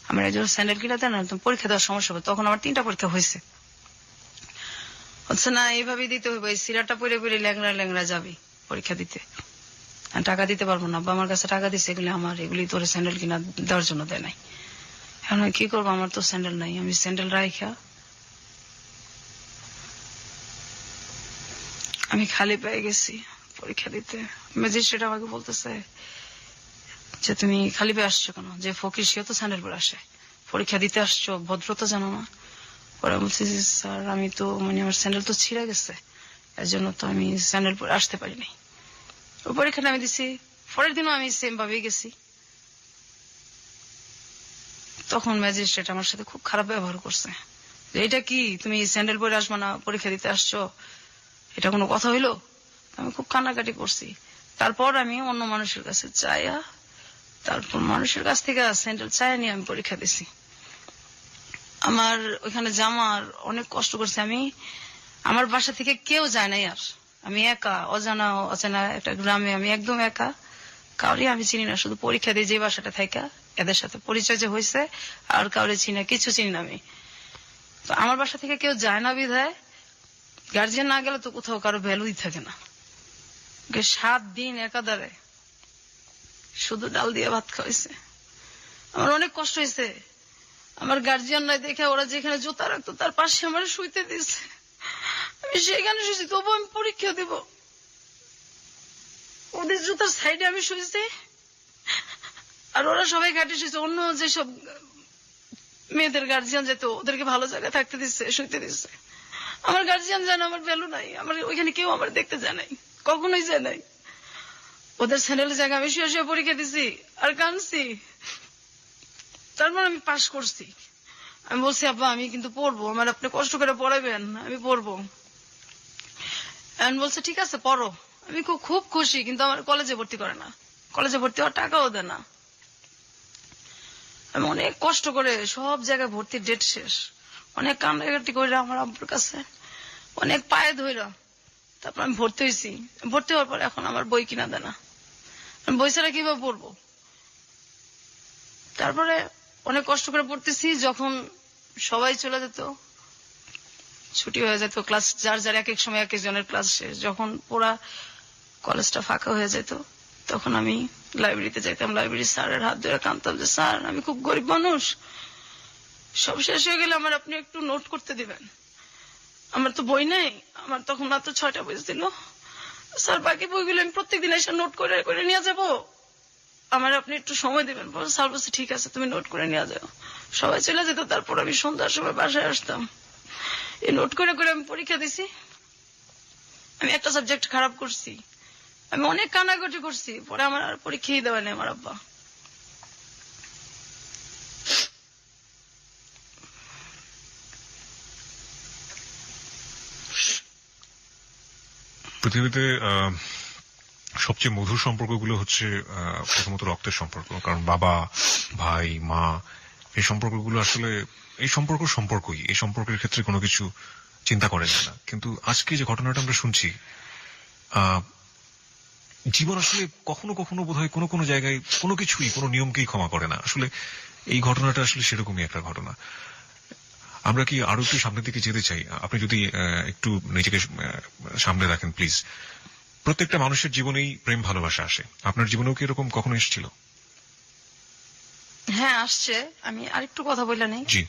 আমার 1 জোড়া স্যান্ডেল কিনা দেন না, তুমি পরীক্ষা দেওয়ার সমস্যা হবে। তখন আমার 3টা পরীক্ষা হয়েছে। হচ্ছে না, এইভাবেই দিতে হবে, এই সিরাটা পরে পরে ল্যাংড়া ল্যাংড়া যাবি পরীক্ষা দিতে, আমি টাকা দিতে পারবো না। আব্বা আমার কাছে টাকা দিচ্ছে, এগুলি আমার, এগুলি তোর স্যান্ডেল কিনা দেওয়ার জন্য দেয় নাই। এখন আমি কি করবো, আমার তো স্যান্ডেল নাই। আমি স্যান্ডেল রাইখা আমি খালি পেয়ে গেছি পরীক্ষা দিতে। ম্যাজিস্ট্রেট আমাকে বলতেছে যে তুমি খালি পেয়ে আসছো কেন, যে ফকির সেও তো স্যান্ডেল পরে আসে, পরীক্ষা দিতে আসছো, ভদ্রতা জানো না। পরে বলছি যে স্যার আমি তো মানে আমার স্যান্ডেল তো ছিঁড়ে গেছে, এর জন্য তো আমি স্যান্ডেল পরে আসতে পারিনি। ওই পরীক্ষাটা আমি দিছি, পরের দিনও আমি সেম ভাবেই গেছি। তখন ম্যাজিস্ট্রেট আমার সাথে খুব খারাপ ব্যবহার করছে, যে এটা কি তুমি স্যান্ডেল পরে আসবে না, পরীক্ষা দিতে আসছো, এটা কোনো কথা হইলো? আমি খুব কান্নাকাটি করছি। তারপর আমি অন্য মানুষের কাছে চাইয়া, তারপর মানুষের কাছ থেকে স্যান্ডেল চাইয়া নিয়ে আমি পরীক্ষা দিছি। আমার ওইখানে জামার অনেক কষ্ট করছে আমি, আমার বাসা থেকে কেউ যায় নাই, আর আমি একা অজানা অচেনা একটা গ্রামে, আমি একদম একা, কাউরে আমি চিনি না, শুধু পরীক্ষা দিয়ে যে বাসাটা থাকা এদের সাথে পরিচয় যে হয়েছে, আর কাউরে চিনি না, কিছু চিনি না আমি। তো আমার বাসা থেকে কেউ যায় না বিধায় গার্জিয়ান না গেলে তো কোথাও কারো ভ্যালুই থাকে না। 7 দিন একাধারে শুধু ডাল দিয়ে ভাত খাওয়াইছে, আমার অনেক কষ্ট হয়েছে। আমার গার্জিয়ানরা দেখে ওরা যেখানে জুতা রাখতো তার পাশে আমার শুইতে দিচ্ছে, আমি সেখানে শুয়েছি, তবু আমি পরীক্ষা দিব, ওদের জুতার সাইডে আমি শুয়েছি, আর ওরা সবাই ঘাটে শুয়েছে। অন্য যেসব মেয়েদের গার্জিয়ান যেত ওদেরকে ভালো জায়গায় থাকতে দিচ্ছে, শুইতে দিচ্ছে। আমার গার্জিয়ান জানে আমার ভ্যালু নাই, আমার ওইখানে কেউ আমার দেখতে যায় নাই, কখনোই যায় নাই। ওদের স্যান্ডেলের জায়গায় আমি শুয়ে শুয়ে পরীক্ষা দিছি আর কাঁদছি। তারপর আমি পাশ করছি। আমি বলছি আব্বা আমি কিন্তু পড়বো, আমার আপনি কষ্ট করে পড়াবেন, আমি পড়বো। আমি বলছে ঠিক আছে পড়ো। আমি খুব খুশি, কিন্তু আমার কলেজে ভর্তি করে না, কলেজে ভর্তি হওয়ার টাকাও দেয় না। আমি অনেক কষ্ট করে সব জায়গায় ভর্তির ডেট শেষ, অনেক কান্নাকাটি করে আমার আব্বুর কাছে, অনেক পায়ে ধইরা তারপর আমি ভর্তি হয়েছি। ভর্তি হওয়ার পর এখন আমার বই কিনা দেয় না, আমি বই ছাড়া কিভাবে পড়বো। তারপরে অনেক কষ্ট করে পড়তেছি, যখন সবাই চলে যেত, ছুটি হয়ে যেত, ক্লাস যার যার এক এক সময় এক একজনের ক্লাস শেষ, যখন পুরা কলেজটা ফাঁকা হয়ে যেত, তখন আমি লাইব্রেরিতে যাইতাম। লাইব্রেরির স্যারের হাত ধরে কাঁদতাম যে স্যার আমি খুব গরিব মানুষ, সব শেষ হয়ে গেলে আমার আপনি একটু নোট করতে দিবেন, আমার তো বই নেই। আমার তখন রাত 6টা বেজেছিল। স্যার বাকি বইগুলো আমি প্রত্যেকদিন এসে নোট করে করে নিয়ে যাবো, আমার আপনি একটু সময় দিবেন। স্যার বলছে ঠিক আছে তুমি নোট করে নিয়ে যাও। সবাই চলে যেত, তারপর আমি সন্ধ্যার সময় বাসায় আসতাম, এই নোট করে করে আমি পরীক্ষা দিছি। আমি একটা সাবজেক্ট খারাপ করছি, আমি অনেক কান্নাকাটি করছি, পরে আমার আর পরীক্ষাই দেওয়া নেই আমার আব্বা। পৃথিবীতে সবচেয়ে মধুর সম্পর্কগুলো হচ্ছে প্রথমত রক্তের সম্পর্ক, কারণ বাবা ভাই মা এই সম্পর্কগুলো আসলে এই সম্পর্কই, এই সম্পর্কের ক্ষেত্রে কোনো কিছু চিন্তা করে না। কিন্তু আজকে যে ঘটনাটা আমরা শুনছি, জীবন আসলে কখনো কখনো বোধহয় কোনো কোনো জায়গায় কোনো কিছুই কোনো নিয়মকেই ক্ষমা করে না। আসলে এই ঘটনাটা আসলে সেরকমই একটা ঘটনা। আমরা কি আরো একটু সামনের দিকে যেতে চাই? আপনি যদি একটু নিজেকে সামনে রাখেন প্লিজ। প্রত্যেকটা মানুষের জীবনেই প্রেম ভালোবাসা আসে, আপনার জীবনেও কি এরকম কখনো এসেছিল? হ্যাঁ আসছে। আমি আরেকটু কথা বললে নেই। জি।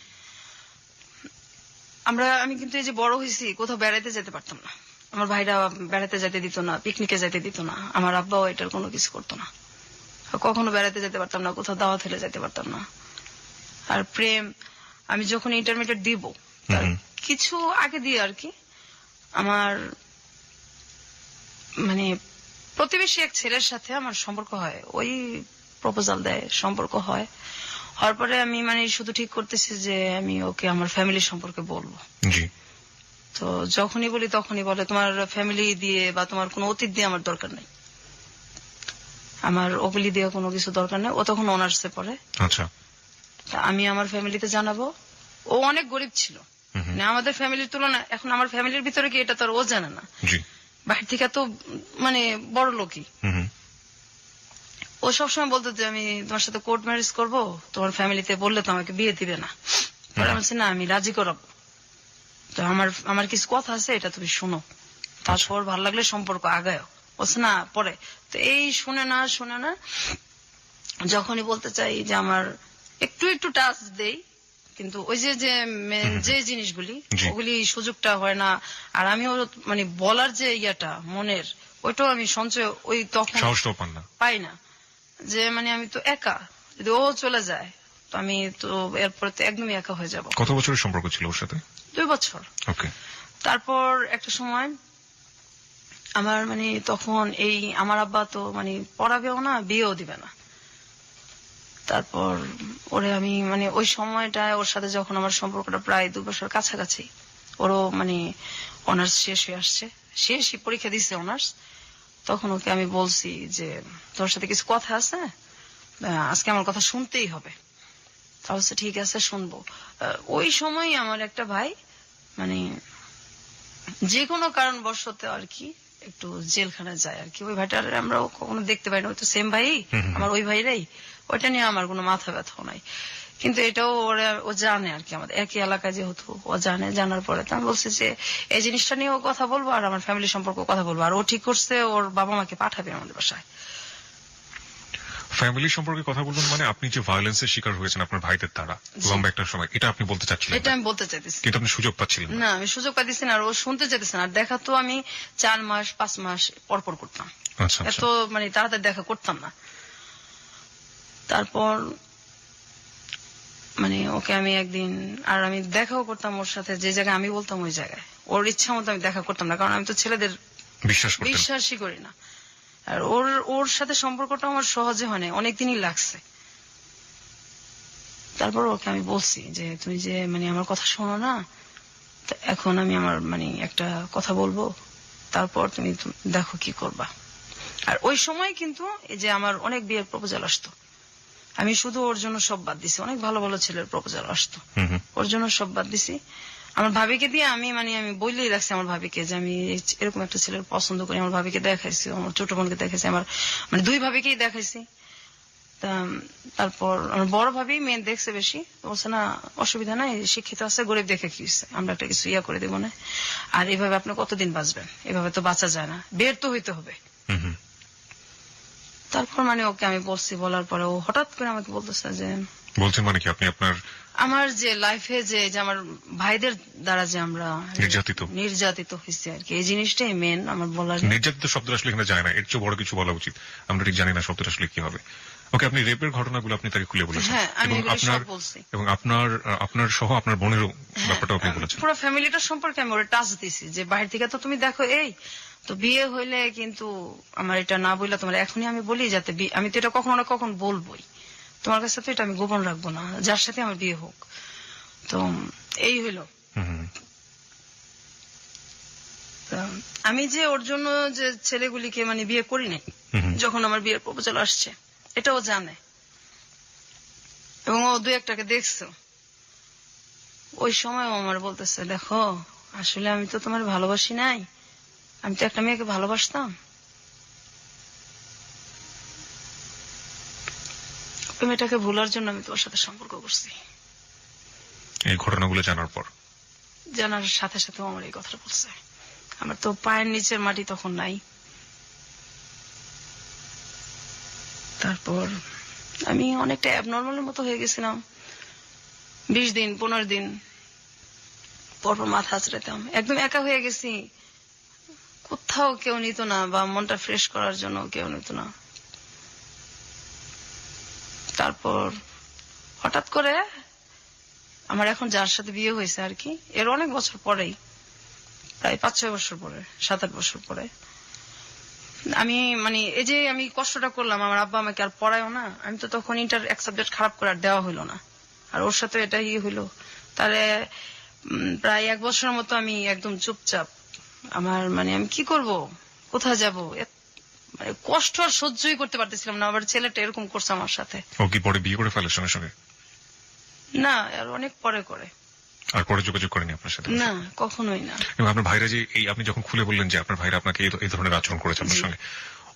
আমি কিন্তু এই যে বড় হয়েছি, কোথাও বেড়াইতে যেতে পারতাম না, আমার ভাইরা বেড়াতে যেতে দিত না, পিকনিকে যেতে দিত না, আমার আব্বাও এটার কোনো কিছু করতো না, কখনো বেড়াতে যেতে পারতাম না, কোথাও দাওয়াত হলে যেতে পারতাম না। আর প্রেম, আমি যখন ইন্টারমিডিয়েট দিব তার কিছু আগে দিয়ে আর কি আমার মানে প্রতিবেশী এক ছেলের সাথে আমার সম্পর্ক হয়, ওই প্রপোজাল দেয়, সম্পর্ক হয়। হওয়ার পরে আমি মানে শুধু ঠিক করতেছি যে আমি ওকে আমার ফ্যামিলি সম্পর্কে বলবো। জি। তো যখনই বলি তখনই বলে তোমার ফ্যামিলি দিয়ে বা তোমার কোনো অতীত দিয়ে আমার দরকার নেই, আমার ওগুলি দিয়ে কোনো কিছু দরকার নেই। ও তখন অনার্সে পড়ে। আচ্ছা। তা আমি আমার ফ্যামিলিতে জানাবো। ও অনেক গরিব ছিল, মানে আমাদের ফ্যামিলির তুলনায়। এখন আমার ফ্যামিলির ভিতরে কি এটা তো আর ও জানে না, জি। বাহির থেকে তো মানে বড় লোকই। হুম। ও সবসময় বলতো যে আমি তোমার সাথে কোর্ট ম্যারেজ করবো, তোমার ফ্যামিলিতে বললে তো আমাকে বিয়ে দিবে না। পরে আমি বলছি না, আমি রাজি করাবো, তো আমার কিছু কথা আছে, এটা তুমি শোনো, তারপর ভালো লাগলে সম্পর্ক আগায়। বলছে না পরে। তো এই শুনে না যখনই বলতে চাই যে আমার একটু একটু টাচ দেই, কিন্তু ওই যে যে জিনিসগুলি জি। ওগুলি সুযোগটা হয় না। আর আমিও মানে বলার যে ইয়াটা মনের, ওইটাও আমি সঞ্চয় ওই তখন সাহসটাও পান না। পাই না। যে মানে আমি তো একা, যদি ও চলে যায় তো আমি তো এরপরে তো একদমই একা হয়ে যাব। কত বছরের সম্পর্ক ছিল ওর সাথে? 2 বছর। ওকে। তারপর একটা সময় আমার মানে তখন এই আমার আব্বা তো মানে পড়াবেও না, বিয়েও দিবে না। তারপর ওরে আমি মানে ওই সময়টায় ওর সাথে যখন আমার সম্পর্কটা প্রায় 2 বছর কাছাকাছি, ওরও মানে অনার্স শেষ হয়ে আসছে, শেষই পরীক্ষা দিচ্ছে অনার্স, তখন ওকে আমি বলছি যে তোর সাথে কিছু কথা আছে, আজকে আমার কথা শুনতেই হবে। তাহলে ঠিক আছে শুনবো। ওই সময় আমার একটা ভাই মানে যে কোনো কারণবশত আর কি একটু জেলখানায় যায় আর কি। ওই ভাইটার আমরা কখনো দেখতে পাই না, ওই তো সেম ভাই আমার, ওই ভাইরাই। ওইটা নিয়ে আমার কোনো মাথা ব্যথাও নাই, কিন্তু এটাও ও জানে আর কি, আমাদের একই এলাকায় যেহেতু ও জানে। জানার পরে তো আমি বলছি যে এই জিনিসটা নিয়ে ও কথা বলবো আর আমার ফ্যামিলি সম্পর্কে কথা বলবো। আর ও ঠিক করছে ওর বাবা মাকে পাঠাবে আমাদের বাসায়। ফ্যামিলি সম্পর্কে কথা বলবেন মানে আপনি যে ভায়োলেন্সের শিকার হয়েছেন আপনার ভাইদের দ্বারা লম্বা একটা সময়, এটা আপনি বলতে চাচ্ছিলেন? এটা আমি বলতে চাইতেছি, কিন্তু আপনি সুযোগ পাচ্ছিলেন না। না আমি সুযোগ পাইতেছি না, আর ও শুনতে চাইতেছে না। আর দেখা তো আমি 4 মাস 5 মাস পরপর করতাম, আচ্ছা এত মানে তাড়াতাড়ি দেখা করতাম না। তারপর মানে ওকে আমি একদিন, আর আমি দেখাও করতাম ওর সাথে, যে জায়গায় আমি বলতাম ওই জায়গায়। ওর ইচ্ছা মতো আমি দেখা করতাম না, কারণ আমি তো ছেলেদের বিশ্বাস করতেন? বিশ্বাসই করি না। আর ওর সাথে সম্পর্কটা আমার সহজে হয় না, অনেকদিনই লাগছে। তারপর ওকে আমি বলছি যে তুমি যে মানে আমার কথা শোনো না, তো এখন আমি আমার মানে একটা কথা বলবো, তারপর তুমি দেখো কি করবা। আর ওই সময় কিন্তু এই যে আমার অনেক বিয়ের প্রপোজাল আসতো, আমি শুধু ওর জন্য সব বাদ দিছি। অনেক ভালো ভালো ছেলের প্রপোজাল আসতো, ওর জন্য সব বাদ দিছি। আমার ভাবিকে দিয়ে আমি মানে আমি বলেই রাখছি আমার ভাবিকে যে আমি এরকম একটা ছেলের পছন্দ করি। আমার ভাবিকে দেখাইছি, আমার ছোট বোনকে দেখাইছি, আমার মানে 2 ভাবিকেই দেখাইছি। তারপর আমার বড় ভাবি মেয়ে দেখছে বেশি, বলছে না অসুবিধা নাই, শিক্ষিত আছে, গরিব দেখে কি হচ্ছে, আমরা একটা কিছু ইয়া করে দেবো না। আর এভাবে আপনি কতদিন বাঁচবেন, এভাবে তো বাঁচা যায় না, বের তো হইতে হবে। তারপর মানে ওকে আমি বলছি, বলার পরে ও হঠাৎ করে আমাকে বলতেছে যে বলছেন মানে কি আপনি আপনার আমার যে লাইফে যে আমার ভাইদের দ্বারা যে আমরা নির্যাতিত হয়েছে আর কি, এই জিনিসটাই মেন আমার বলার। নির্যাতিত শব্দটা আসলে এখানে যায় না, এর চেয়ে বড় কিছু বলা উচিত। আমরা ঠিক জানি না শব্দটা আসলে কি হবে। ওকে, আপনি রেপের ঘটনাগুলো আপনি তাকে খুলে বলেছেন। হ্যাঁ, আমি এবং এগুলো সব বলছি। এবং আপনার সহ আপনার বোনেরও ব্যাপারটা আপনি বলেছেন। পুরো ফ্যামিলিটার সম্পর্কে আমি ওরা টাচ দিছি যে বাইরে থেকে তো তুমি দেখো, এই তো বিয়ে হইলে কিন্তু আমার এটা না বললে তোমার এখনই আমি বলি, যাতে আমি তো এটা কখনো না কখন বলবোই, তোমার কাছে তো এটা আমি গোপন রাখবো না, যার সাথে আমার বিয়ে হোক। তো এই হইলো। আমি যে ওর জন্য যে ছেলেগুলিকে মানে বিয়ে করি নাই, যখন আমার বিয়ের প্রপোজাল আসছে এটাও জানে, এবং ও 2-1টাকে দেখছো। ওই সময় আমার বলতেছে দেখো আসলে আমি তো তোমার ভালোবাসি নাই, আমি তো একটা মেয়েকে ভালোবাসতাম, ওই মেয়েটাকে ভুলার জন্য আমি তোমার সাথে সম্পর্ক করছি। এই ঘটনাগুলো জানার সাথে সাথে আমার এই কথাটা বলছে। আমার তো পায়ের নিচের মাটি তখন নাই। তারপর আমি অনেকটা অ্যাবনর্মালের মতো হয়ে গেছিলাম। 20 দিন 15 দিন পরপর মাথা আঁচড়াতাম, একদম একা হয়ে গেছি, কোথাও কেউ নিত না, বা মনটা ফ্রেশ করার জন্য কেউ নিত না। তারপর হঠাৎ করে আমার এখন যার সাথে বিয়ে হয়েছে আর কি, এর অনেক বছর পরেই, প্রায় 5-6 বছর পরে, 7-8 বছর পরে আমি মানে এই যে আমি কষ্টটা করলাম, আমার আব্বা আমাকে আর পড়ায়ও না, আমি তো তখন ইন্টার এক সাবজেক্ট খারাপ করে আর দেওয়া হইলো না, আর ওর সাথে এটা হইলো। তাহলে প্রায় 1 বছরের মতো আমি একদম চুপচাপ, আমার মানে আমি কি করব, কোথায় যাব, মানে কষ্ট আর সহ্যই করতে পারতেছিলাম না। আবার ছেলেটা এরকম করছে আমার সাথে। ও কি পরে বিয়ে করে ফেলে সঙ্গে সঙ্গে? না, আর অনেক পরে করে। আর পরে যোগাযোগ করেনি আপনার সাথে? না, কখনোই না। এবং আপনার ভাইরা যে এই আপনি যখন খুলে বললেন যে আপনার ভাইরা আপনাকে এই ধরনের আচরণ করেছে আপনার সঙ্গে,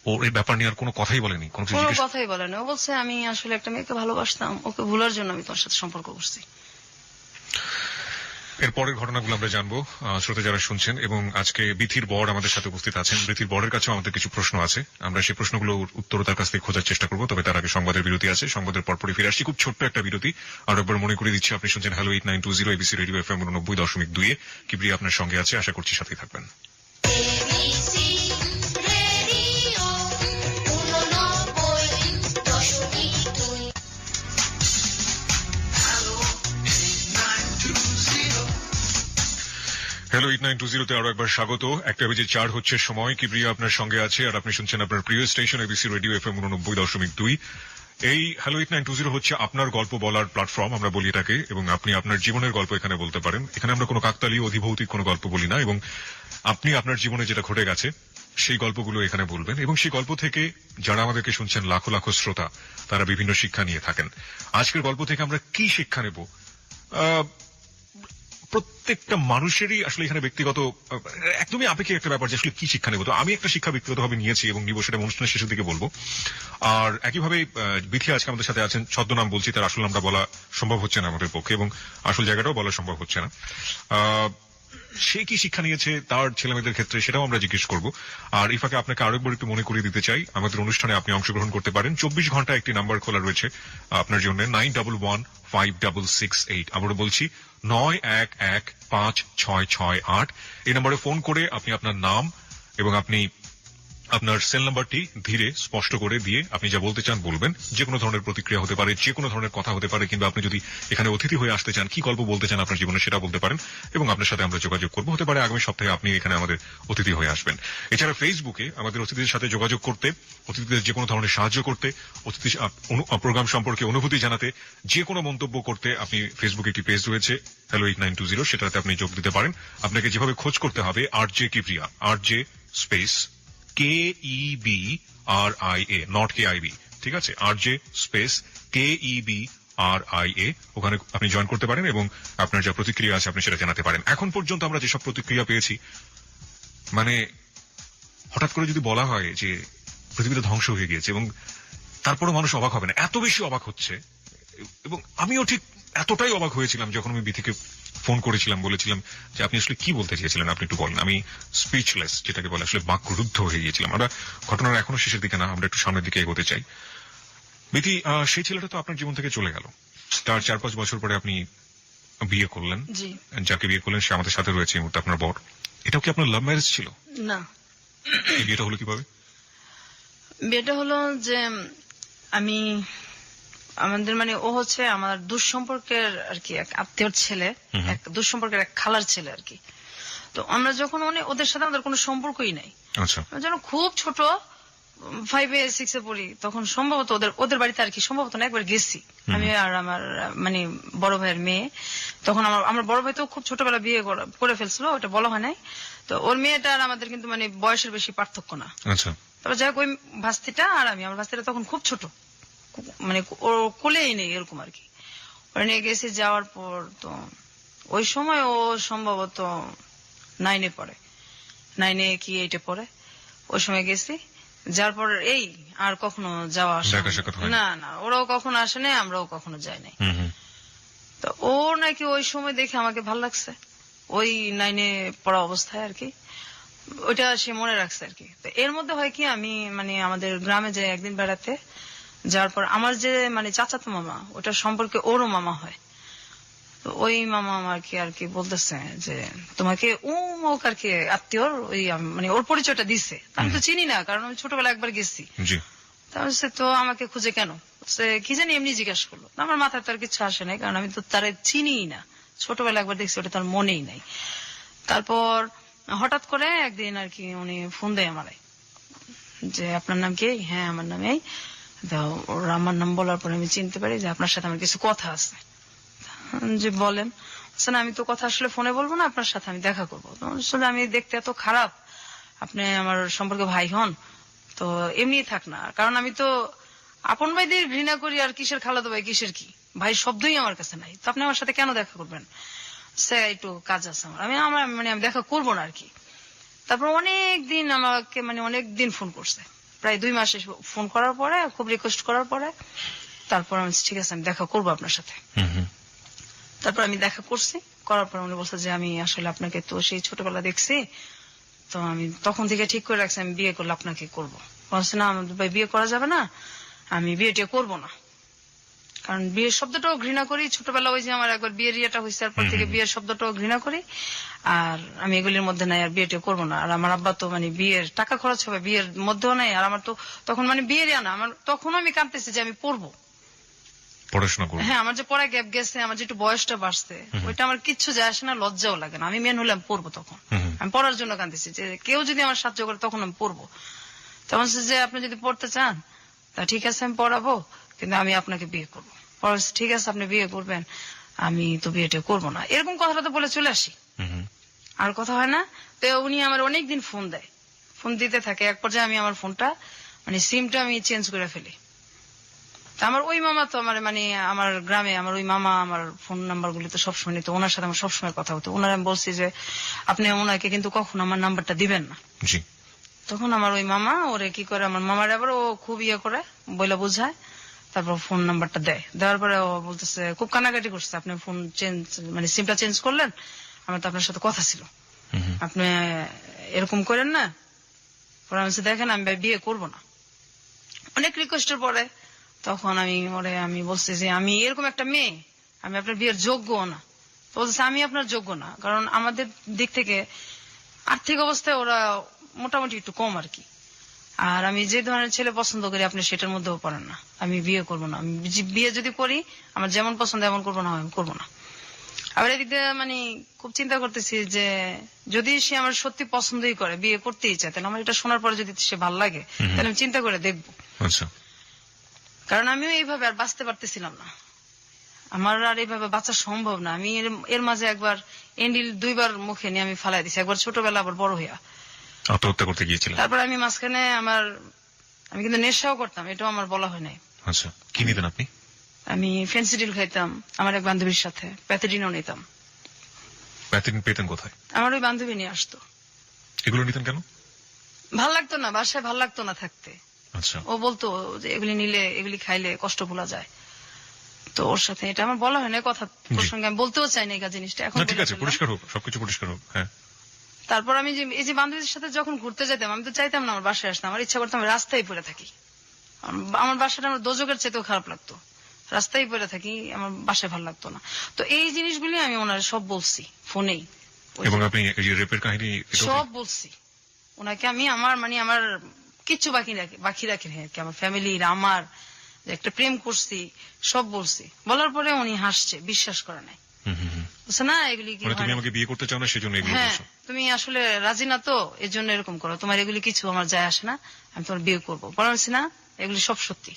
ও এই ব্যাপার নিয়ে আর কোনো কথাই বলেনি? কোনো কিছু কোনো জিজ্ঞেস? কথাই বলে না। ও বলছে আমি আসলে একটা মেয়েকে ভালোবাসতাম, ওকে ভুলার জন্য আমি তোমার সাথে সম্পর্ক করছি। এর পরের ঘটনাগুলো আমরা জানবো শ্রোতা যারা শুনছেন। এবং আজকে বিথির বর আমাদের সাথে উপস্থিত আছেন। বিথির বরের কাছেও আমাদের কিছু প্রশ্ন আছে, আমরা সেই প্রশ্নগুলোর উত্তর তার কাছ থেকে খোঁজার চেষ্টা করবো। তবে তার আগে সংবাদের বিরতি আছে, সংবাদের পরপরই ফিরে আসছি। খুব ছোট্ট একটা বিরতি। আর একবার মনে করে দিচ্ছি, আপনি শুনছেন hello 8920 ABC radio FM 89.2 Kibria আপনার সঙ্গে আছে, আশা করছি সাথেই থাকবেন। হ্যালো 8920 তে আরো একবার স্বাগত। 1:04 হচ্ছে সময়। কিবরিয়া আপনার সঙ্গে আছে, আর আপনি শুনছেন আপনার প্রিয় স্টেশন এবিসি রেডিও FM 89.2। এই হ্যালো 8920 হচ্ছে আপনার গল্প বলার প্ল্যাটফর্ম, আমরা বলি এটাকে, এবং আপনি আপনার জীবনের গল্প এখানে বলতে পারেন। এখানে আমরা কোনো কাকতালীয় অধিভৌতিক কোনো গল্প বলি না, এবং আপনি আপনার জীবনে যেটা ঘটে গেছে সেই গল্পগুলো এখানে বলবেন, এবং সেই গল্প থেকে যারা আমাদেরকে শুনছেন লাখো লাখো শ্রোতা, তারা বিভিন্ন শিক্ষা নিয়ে থাকেন। আজকের গল্প থেকে আমরা কি শিক্ষা নেব? প্রত্যেকটা মানুষেরই আসলে এখানে ব্যক্তিগত একদমই আপেক্ষিক একটা ব্যাপার যে আসলে কি শিক্ষা নেব। তো আমি একটা শিক্ষা ব্যক্তিগতভাবে নিয়েছি এবং নিব, সেটা অনুষ্ঠানের শেষের দিকে বলবো। আর একইভাবে বিথি আজকে আমাদের সাথে আছেন। ছদ্মনাম বলছি, তার আসল নামটা বলা সম্ভব হচ্ছে না আমাদের পক্ষে, এবং আসল জায়গাটাও বলা সম্ভব হচ্ছে না। সে কি শিক্ষা নিয়েছে তার ছেলে মেয়েদের ক্ষেত্রে, সেটাও আমরা জিজ্ঞেস করব। আর এই ফাঁকে আপনাকে আরেকবার একটু মনে করিয়ে দিতে চাই, আমাদের অনুষ্ঠানে আপনি অংশগ্রহণ করতে পারেন। 24 ঘন্টা একটি নাম্বার খোলা রয়েছে আপনার জন্য, 91156668। আবারও বলছি 91156668। এই নম্বরে ফোন করে আপনি আপনার নাম এবং আপনি আপনার সেল নাম্বারটি ধীরে স্পষ্ট করে দিয়ে আপনি যা বলতে চান বলবেন। যে কোনো ধরনের প্রতিক্রিয়া হতে পারে, যে কোনো ধরনের কথা হতে পারে, কিংবা আপনি যদি এখানে অতিথি হয়ে আসতে চান, কি গল্প বলতে চান আপনার জীবনে সেটা বলতে পারেন, এবং আপনার সাথে আমরা যোগাযোগ করবো। হতে পারে আগামী সপ্তাহে আপনি এখানে আমাদের অতিথি হয়ে আসবেন। এছাড়া ফেসবুকে আমাদের অতিথিদের সাথে যোগাযোগ করতে, অতিথিদের যে কোনো ধরনের সাহায্য করতে, অতিথি প্রোগ্রাম সম্পর্কে অনুভূতি জানাতে, যে কোনো মন্তব্য করতে, আপনি ফেসবুকে একটি পেজ রয়েছে হ্যালো 8920, সেটাতে আপনি যোগ দিতে পারেন। আপনাকে যেভাবে খোঁজ করতে হবে RJ Kibria, RJ space KEBRIA, not KIB, ঠিক আছে? RJ স্পেস KEBRIA, ওখানে আপনি জয়েন করতে পারেন এবং আপনার যা প্রতিক্রিয়া আছে আপনি সেটা জানাতে পারেন। এখন পর্যন্ত আমরা যেসব প্রতিক্রিয়া পেয়েছি, মানে হঠাৎ করে যদি বলা হয় যে পৃথিবীটা ধ্বংস হয়ে গিয়েছে, এবং তারপরে মানুষ অবাক হবে না, এত বেশি অবাক হচ্ছে। এবং আমিও ঠিক এতটাই অবাক হয়েছিলাম যখন আমি বিথিকে ফোন করেছিলাম, বলেছিলাম যে আপনি আসলে কি বলতে চেয়েছিলেন, আপনি একটু বলেন। আমি স্পিচলেস, যেটাকে বলে, আসলে বাকরুদ্ধ হয়ে গিয়েছিলাম। আমরা ঘটনার এখনো শেষের দিকে না, আমরা একটু সামনের দিকে এগোতে চাই। বিথি, সেই ছেলেটা তো আপনার জীবন থেকে চলে গেল, তার 4-5 বছর পরে আপনি বিয়ে করলেন। জি। যাকে বিয়ে করলেন সে আমাদের সাথে রয়েছে এই মুহূর্তে, আপনার বর। এটাও কি আপনার লাভ ম্যারেজ ছিল? না, এই বিয়েটা হলো কিভাবে? বিয়েটা হলো যে আমি আমাদের মানে ও হচ্ছে আমার দুঃসম্পর্কের আর কি এক আত্মীয়র ছেলে, এক দুঃসম্পর্কের এক খালার ছেলে আর কি। তো আমরা যখন ওদের সাথে আমাদের কোনো সম্পর্কই নাই, আচ্ছা। যেন খুব ছোট 5-6 পড়ি, তখন সম্ভবত ওদের বাড়িতে আর কি, সম্ভবত না একবার গেছি আমি আর আমার মানে বড় ভাইয়ের মেয়ে। তখন আমার বড় ভাই তো খুব ছোটবেলা বিয়ে করে ফেলছিল, ওটা বলা হয় নাই। তো ওর মেয়েটা আর আমাদের কিন্তু মানে বয়সের বেশি পার্থক্য না। আচ্ছা। তবে যাই হোক, ওই ভাস্তিটা আর আমার ভাস্তিটা তখন খুব ছোট, মানে ওর কোলেই নেই এরকম আর কি। ওরা নিয়ে গেছি, যাওয়ার পর তো ওই সময় ও সম্ভবত 9-এ পড়ে, 9-এ কি 8-এ পড়ে। ওই সময় গেছি, যার পর এই আর কখনো যাওয়া আসা না, ওরাও কখনো আসে নাই, আমরাও কখনো যাই নাই। তো ও নাকি ওই সময় দেখে আমাকে ভাল লাগছে, ওই 9-এ পড়া অবস্থায় আর কি, ওইটা সে মনে রাখছে আর কি। তো এর মধ্যে হয় কি, আমি মানে আমাদের গ্রামে যাই একদিন বেড়াতে, যাওয়ার পর আমার যে মানে চাচাতো মামা, ওটা সম্পর্কে ওরও মামা হয়। তো ওই মামা আমাকে আর কি বলতেছে যে তোমাকে মুখ আর কি আত্মীয়র ওই মানে ওর পরিচয়টা দিচ্ছে। আমি তো চিনি না, কারণ আমি ছোটবেলা একবার গেছি। তো আমাকে খুঁজে কেন, সে কি জানি এমনি জিজ্ঞাসা করলো, আমার মাথায় তার কিছু আসে নাই, কারণ আমি তো তার চিনিই না, ছোটবেলা একবার দেখছি, ওটা তার মনেই নাই। তারপর হঠাৎ করে একদিন আর কি উনি ফোন দেয় আমারে, যে আপনার নাম কি? হ্যাঁ আমার নাম এই। ওর আমার নাম বলার পরে আমি চিনতে পারি যে আপনার সাথে আমার কিছু কথা আছে। যে বলেন। না আমি তো কথা আসলে ফোনে বলবো না, আপনার সাথে আমি দেখা করবো। আসলে আমি দেখতে এত খারাপ, আপনি আমার সম্পর্কে ভাই হন তো এমনি থাক না, কারণ আমি তো আপন ভাইদের ঘৃণা করি, আর কিসের খালাতো ভাই কিসের কি ভাই শব্দই আমার কাছে নাই, তো আপনি আমার সাথে কেন দেখা করবেন? সে একটু কাজ আছে আমার, আমি দেখা করবো না আর কি। তারপর অনেকদিন আমাকে অনেকদিন ফোন করছে, প্রায় 2 মাস ফোন করার পরে, খুব রিকোয়েস্ট করার পরে তারপর আমি ঠিক আছে আমি দেখা করবো আপনার সাথে। তারপর আমি দেখা করছি, করার পর উনি বলছে যে আমি আসলে আপনাকে তো সেই ছোটবেলা দেখছি, তো আমি তখন থেকে ঠিক করে রাখছি আমি বিয়ে করলে আপনাকে করবো। বলছে না আমাদের ভাই বিয়ে করা যাবে না, আমি বিয়েটা করবো না, কারণ বিয়ের শব্দটাও ঘৃণা করি। ছোটবেলা ওই যে আমার একবার বিয়ের ইয়েটা হয়েছে, তারপর থেকে বিয়ের শব্দটাও ঘৃণা করি, আর আমি এগুলির মধ্যে নাই, আর বিয়েটা করবো না। আর আমার আব্বা তো বিয়ের টাকা খরচ হবে, বিয়ের মধ্যেও নাই, আর আমার তো তখন বিয়ের না, আমার তখনও আমি কাঁদতেছি যে আমি পড়বো, পড়াশোনা করবো। হ্যাঁ আমার যে পড়া গ্যাপ গেছে, আমার যে একটু বয়সটা বাড়ছে, ওইটা আমার কিচ্ছু যায় আসে না, লজ্জাও লাগে না। আমি মেন হলে আমি পড়বো, তখন আমি পড়ার জন্য কাঁদতেছি, যে কেউ যদি আমার সাহায্য করে তখন আমি পড়বো। তখন যে আপনি যদি পড়তে চান তা ঠিক আছে আমি পড়াবো, কিন্তু আমি আপনাকে বিয়ে করবো। ঠিক আছে আপনি বিয়ে করবেন, আমি তো বিয়েটা করবো না, এরকম কথাটা তো বলে চলে আসি, আর কথা হয় না। তো উনি আমার অনেকদিন ফোন দেয়, ফোন দিতে থাকে, এক পর্যায়ে আমি আমার ফোনটা সিমটা আমি চেঞ্জ করে ফেলি। আমার ওই মামা তো আমার গ্রামে আমার ওই মামা আমার ফোন নাম্বার গুলি তো সবসময় নিত, ওনার সাথে আমার সবসময় কথা হতো। ওনার আমি বলছি যে আপনি ওনাকে কিন্তু কখনো আমার নাম্বারটা দিবেন না। তখন আমার ওই মামা ওরে কি করে, আমার মামার আবার ও খুব ইয়ে করে বইলা বোঝায়, তারপর ফোন নাম্বারটা দেয়। দেওয়ার পরে ও বলতেছে, খুব কানাকাটি করছে, আপনি ফোন চেঞ্জ সিমটা চেঞ্জ করলেন, আমার তো আপনার সাথে কথা ছিল, আপনি এরকম করেন না। পরে আমি দেখেন আমি বিয়ে করবো না। অনেক রিকোয়েস্টের পরে তখন আমি বলছি যে আমি এরকম একটা মেয়ে, আমি আপনার বিয়ের যোগ্য না। তো বলছে আমি আপনার যোগ্য না, কারণ আমাদের দিক থেকে আর্থিক অবস্থায় ওরা মোটামুটি একটু কম আর কি, আর আমি যে ধরনের ছেলে পছন্দ করি আপনি সেটার মধ্যেও পারেন না, আমি বিয়ে করবো না। আমি বিয়ে যদি করি আমার যেমন পছন্দ এমন করবো না, আমি করবো না। আবার এদিক দিয়ে খুব চিন্তা করতেছি যে যদি সে আমার সত্যি পছন্দই করে, বিয়ে করতেই চায়, তাহলে আমার এটা শোনার পরে যদি সে ভালো লাগে তাহলে আমি চিন্তা করে দেখবো। কারণ আমিও এইভাবে আর বাঁচতে পারতেছিলাম না, আমার আর এইভাবে বাঁচা সম্ভব না। আমি এর মাঝে একবার এন্ডিল 2 বার মুখে নিয়ে আমি ফালাই দিছি, একবার ছোটবেলা আবার বড় হইয়া আত্মহত্যা করতে গিয়েছিলেন। তারপর আমি মাঝখানে আমি কিন্তু নেশাও করতাম, এটাও আমার বলা হয় নাই। আচ্ছা, কি নিতেন আপনি? আমি ফেন্সিডিল খাইতাম, আমার এক বান্ধবীর সাথে প্যাথেডিনও নিতাম। প্যাথেডিন পেতেন কোথায়? আমার ওই বান্ধবী নিয়ে আসতো। এগুলো নিতেন কেন? ভাল লাগতো না, বাসায় ভাল লাগতো না থাকতে। আচ্ছা, ও বলতো যে এগুলি নিলে এগুলি খাইলে কষ্ট ভোলা যায়, তো ওর সাথে এটা আমার বলা হয় না, কথা প্রসঙ্গে আমি বলতেও চাই না এই জিনিসটা এখন। ঠিক আছে, পরিষ্কার হোক, সবকিছু পরিষ্কার হোক। হ্যাঁ, তারপর আমি যে এই যে বান্ধবীদের সাথে যখন ঘুরতে যেতাম, আমি তো চাইতাম না আমার বাসায় আসতাম, আমার ইচ্ছা করতাম আমি রাস্তায় পড়ে থাকি। আমার বাসাটা আমার দোজকের চাইতেও খারাপ লাগতো, রাস্তায় পড়ে থাকি, আমার বাসায় ভালো লাগতো না। তো এই জিনিসগুলি আমি ওনার সব বলছি ফোনেই, এবং আপনি এই রেপের কাহিনী সব বলছি ওনাকে। আমি আমার কিচ্ছু বাকি রাখি না, আমার ফ্যামিলির, আমার যে একটা প্রেম করছি সব বলছি। বলার পরে উনি হাসছে, বিশ্বাস করে নাই, বুঝছে না এগুলি কি তুমি আমাকে বিয়ে করতে চাও না সেজন্য এগুলো হ্যাঁ বলছো। তুমি আসলে রাজি না তো এর জন্য এরকম করো, তোমার এগুলি কিছু আমার যায় আসে না, আমি তোমার বিয়ে করবো। বলছি না এগুলি সব সত্যি।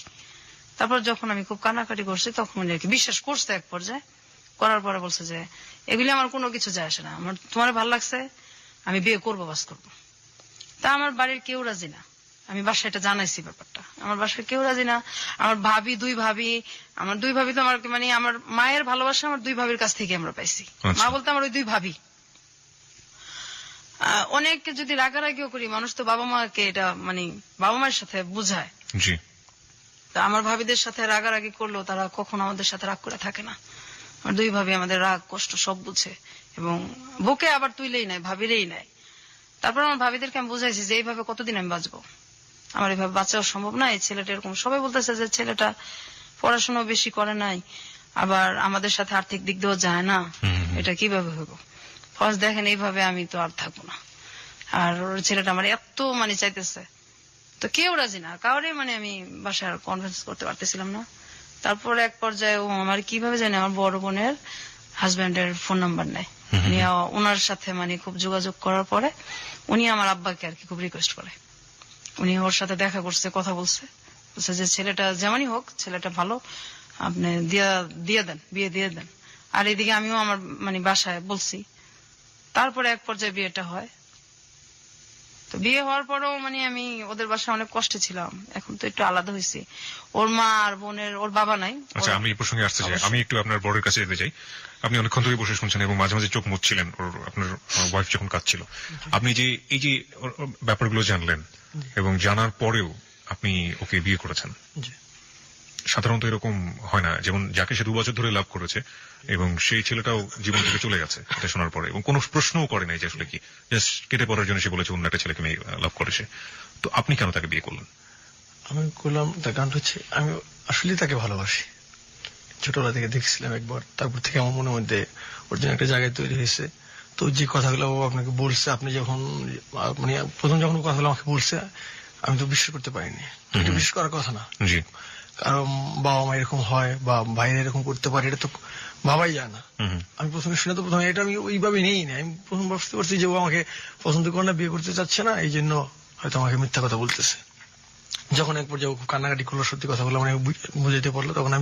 তারপর যখন আমি খুব কান্নাকাটি করছি তখন উনি আর কি বিশ্বাস করছে এক পর্যায়ে, করার পরে বলছে যে এগুলি আমার কোনো কিছু যায় আসে না, আমার তোমার ভালো লাগছে, আমি বিয়ে করবো, বাস করবো। তা আমার বাড়ির কেউ রাজি না, আমি বাসায় এটা জানাইছি ব্যাপারটা, আমার বাসায় কেউ রাজি না। আমার আমার দুই ভাবি তো আমার আমার মায়ের ভালোবাসা আমার 2 ভাবির কাছ থেকে আমরা পাইছি। মা বলতে আমার ওই 2 ভাবি। অনেক যদি রাগারাগিও করি, মানুষ তো বাবা মাকে এটা বাবা মায়ের সাথে বুঝায়। জি, তা আমার ভাবিদের সাথে রাগারাগি করলেও তারা কখনো আমাদের সাথে রাগ করে থাকে না। আমার 2 ভাবি আমাদের রাগ কষ্ট সব বুঝে, এবং বুকে আবার তুইলেই নাই, ভাবিরেই নাই। তারপর আমার ভাবিদেরকে আমি বুঝাইছি যে এইভাবে কতদিন আমি বাঁচবো, আমার এইভাবে বাঁচাও সম্ভব না। এই ছেলেটা এরকম, সবাই বলতেছে যে ছেলেটা পড়াশোনা বেশি করে নাই, আবার আমাদের সাথে আর্থিক দিক দিয়েও যায় না, এটা কিভাবে হইব। ফার্স্ট দেখেন এইভাবে আমি তো আর থাকবো না। আর ওর ছেলেটা আমার এত চাইতেছে, তো কেউ রাজি না, কাউরে মানে আমি বাসায় কনভিন্স করতে পারতেছিলাম না। তারপর এক পর্যায়ে ও আমার কিভাবে জানে আমার বড় বোনের হাজবেন্ডের ফোন নাম্বার নেয়, উনি ওনার সাথে মানে খুব যোগাযোগ করার পরে উনি আমার আব্বাকে আর কি খুব রিকোয়েস্ট করে, উনি ওর সাথে দেখা করছে, কথা বলছে, বলছে যে ছেলেটা যেমনই হোক ছেলেটা ভালো, আপনি দিয়ে দেন, বিয়ে দিয়ে দেন। আর এদিকে আমিও আমার মানে বাসায় বলছি। তারপরে এক পর্যায়ে বিয়েটা হয়। তো বিয়ে হওয়ার পরেও মানে আমি ওদের বাসায় অনেক কষ্টে ছিলাম, এখন তো একটু আলাদা হয়েছি। ওর মা আর বোনের, ওর বাবা নাই। আচ্ছা, আমি এই প্রসঙ্গে আসতে চাই, আমি একটু আপনার বরের কাছে যেতে চাই। আপনি অনেকক্ষণ ধরে বসে শুনছেন এবং মাঝে মাঝে চোখ মুছছিলেন আপনার ওয়াইফ যখন কাঁদছিল। আপনি যে এই যে ব্যাপারগুলো জানলেন এবং জানার পরেও আপনি ওকে বিয়ে করেছেন, জি। সাধারণত এরকম হয় না, যেমন যাকে সে 2 বছর ধরে লাভ করেছে এবং সেই ছেলেটাও জীবন থেকে চলে গেছে এটা শোনার পরে, এবং কোনো প্রশ্নও করে নাই যে আসলে কি, জাস্ট কেটে পড়ার জন্য সে বলেছে অন্য একটা ছেলেকে মেয়ে লাভ করেছে। তো আপনি কেন তাকে বিয়ে করলেন? আমি করলাম তার কারণ হচ্ছে আমি আসলে তাকে ভালোবাসি, ছোটবেলা থেকে দেখছিলাম একবার, তারপর থেকে আমার মনের মধ্যে ওর জন্য একটা জায়গায় তৈরি হয়েছে। তো যে কথাগুলো ও আপনাকে বলছে, আপনি যখন মানে প্রথম যখন কথাগুলো আমাকে বলছে, আমি তো বিশ্বাস করতে পারিনি। এটা বিশ্বাস করার কথা না, জি। কারণ বাবা মা এরকম হয় বা বাইরে এরকম করতে পারে, এটা তো ভাবাই যায় না। আমি প্রথমে শুনে তো প্রথমে এটা আমি ওইভাবে নেই না, আমি প্রথম বুঝতে পারছি যে ও আমাকে পছন্দ করে না, বিয়ে করতে চাচ্ছে না, এই জন্য হয়তো আমাকে মিথ্যা কথা বলতেছে। যখন এক পর্যায়ে ও খুব কান্নাকাটি করলো, সত্যি কথাগুলো মানে বুঝাইতে পারলো, তখন আমি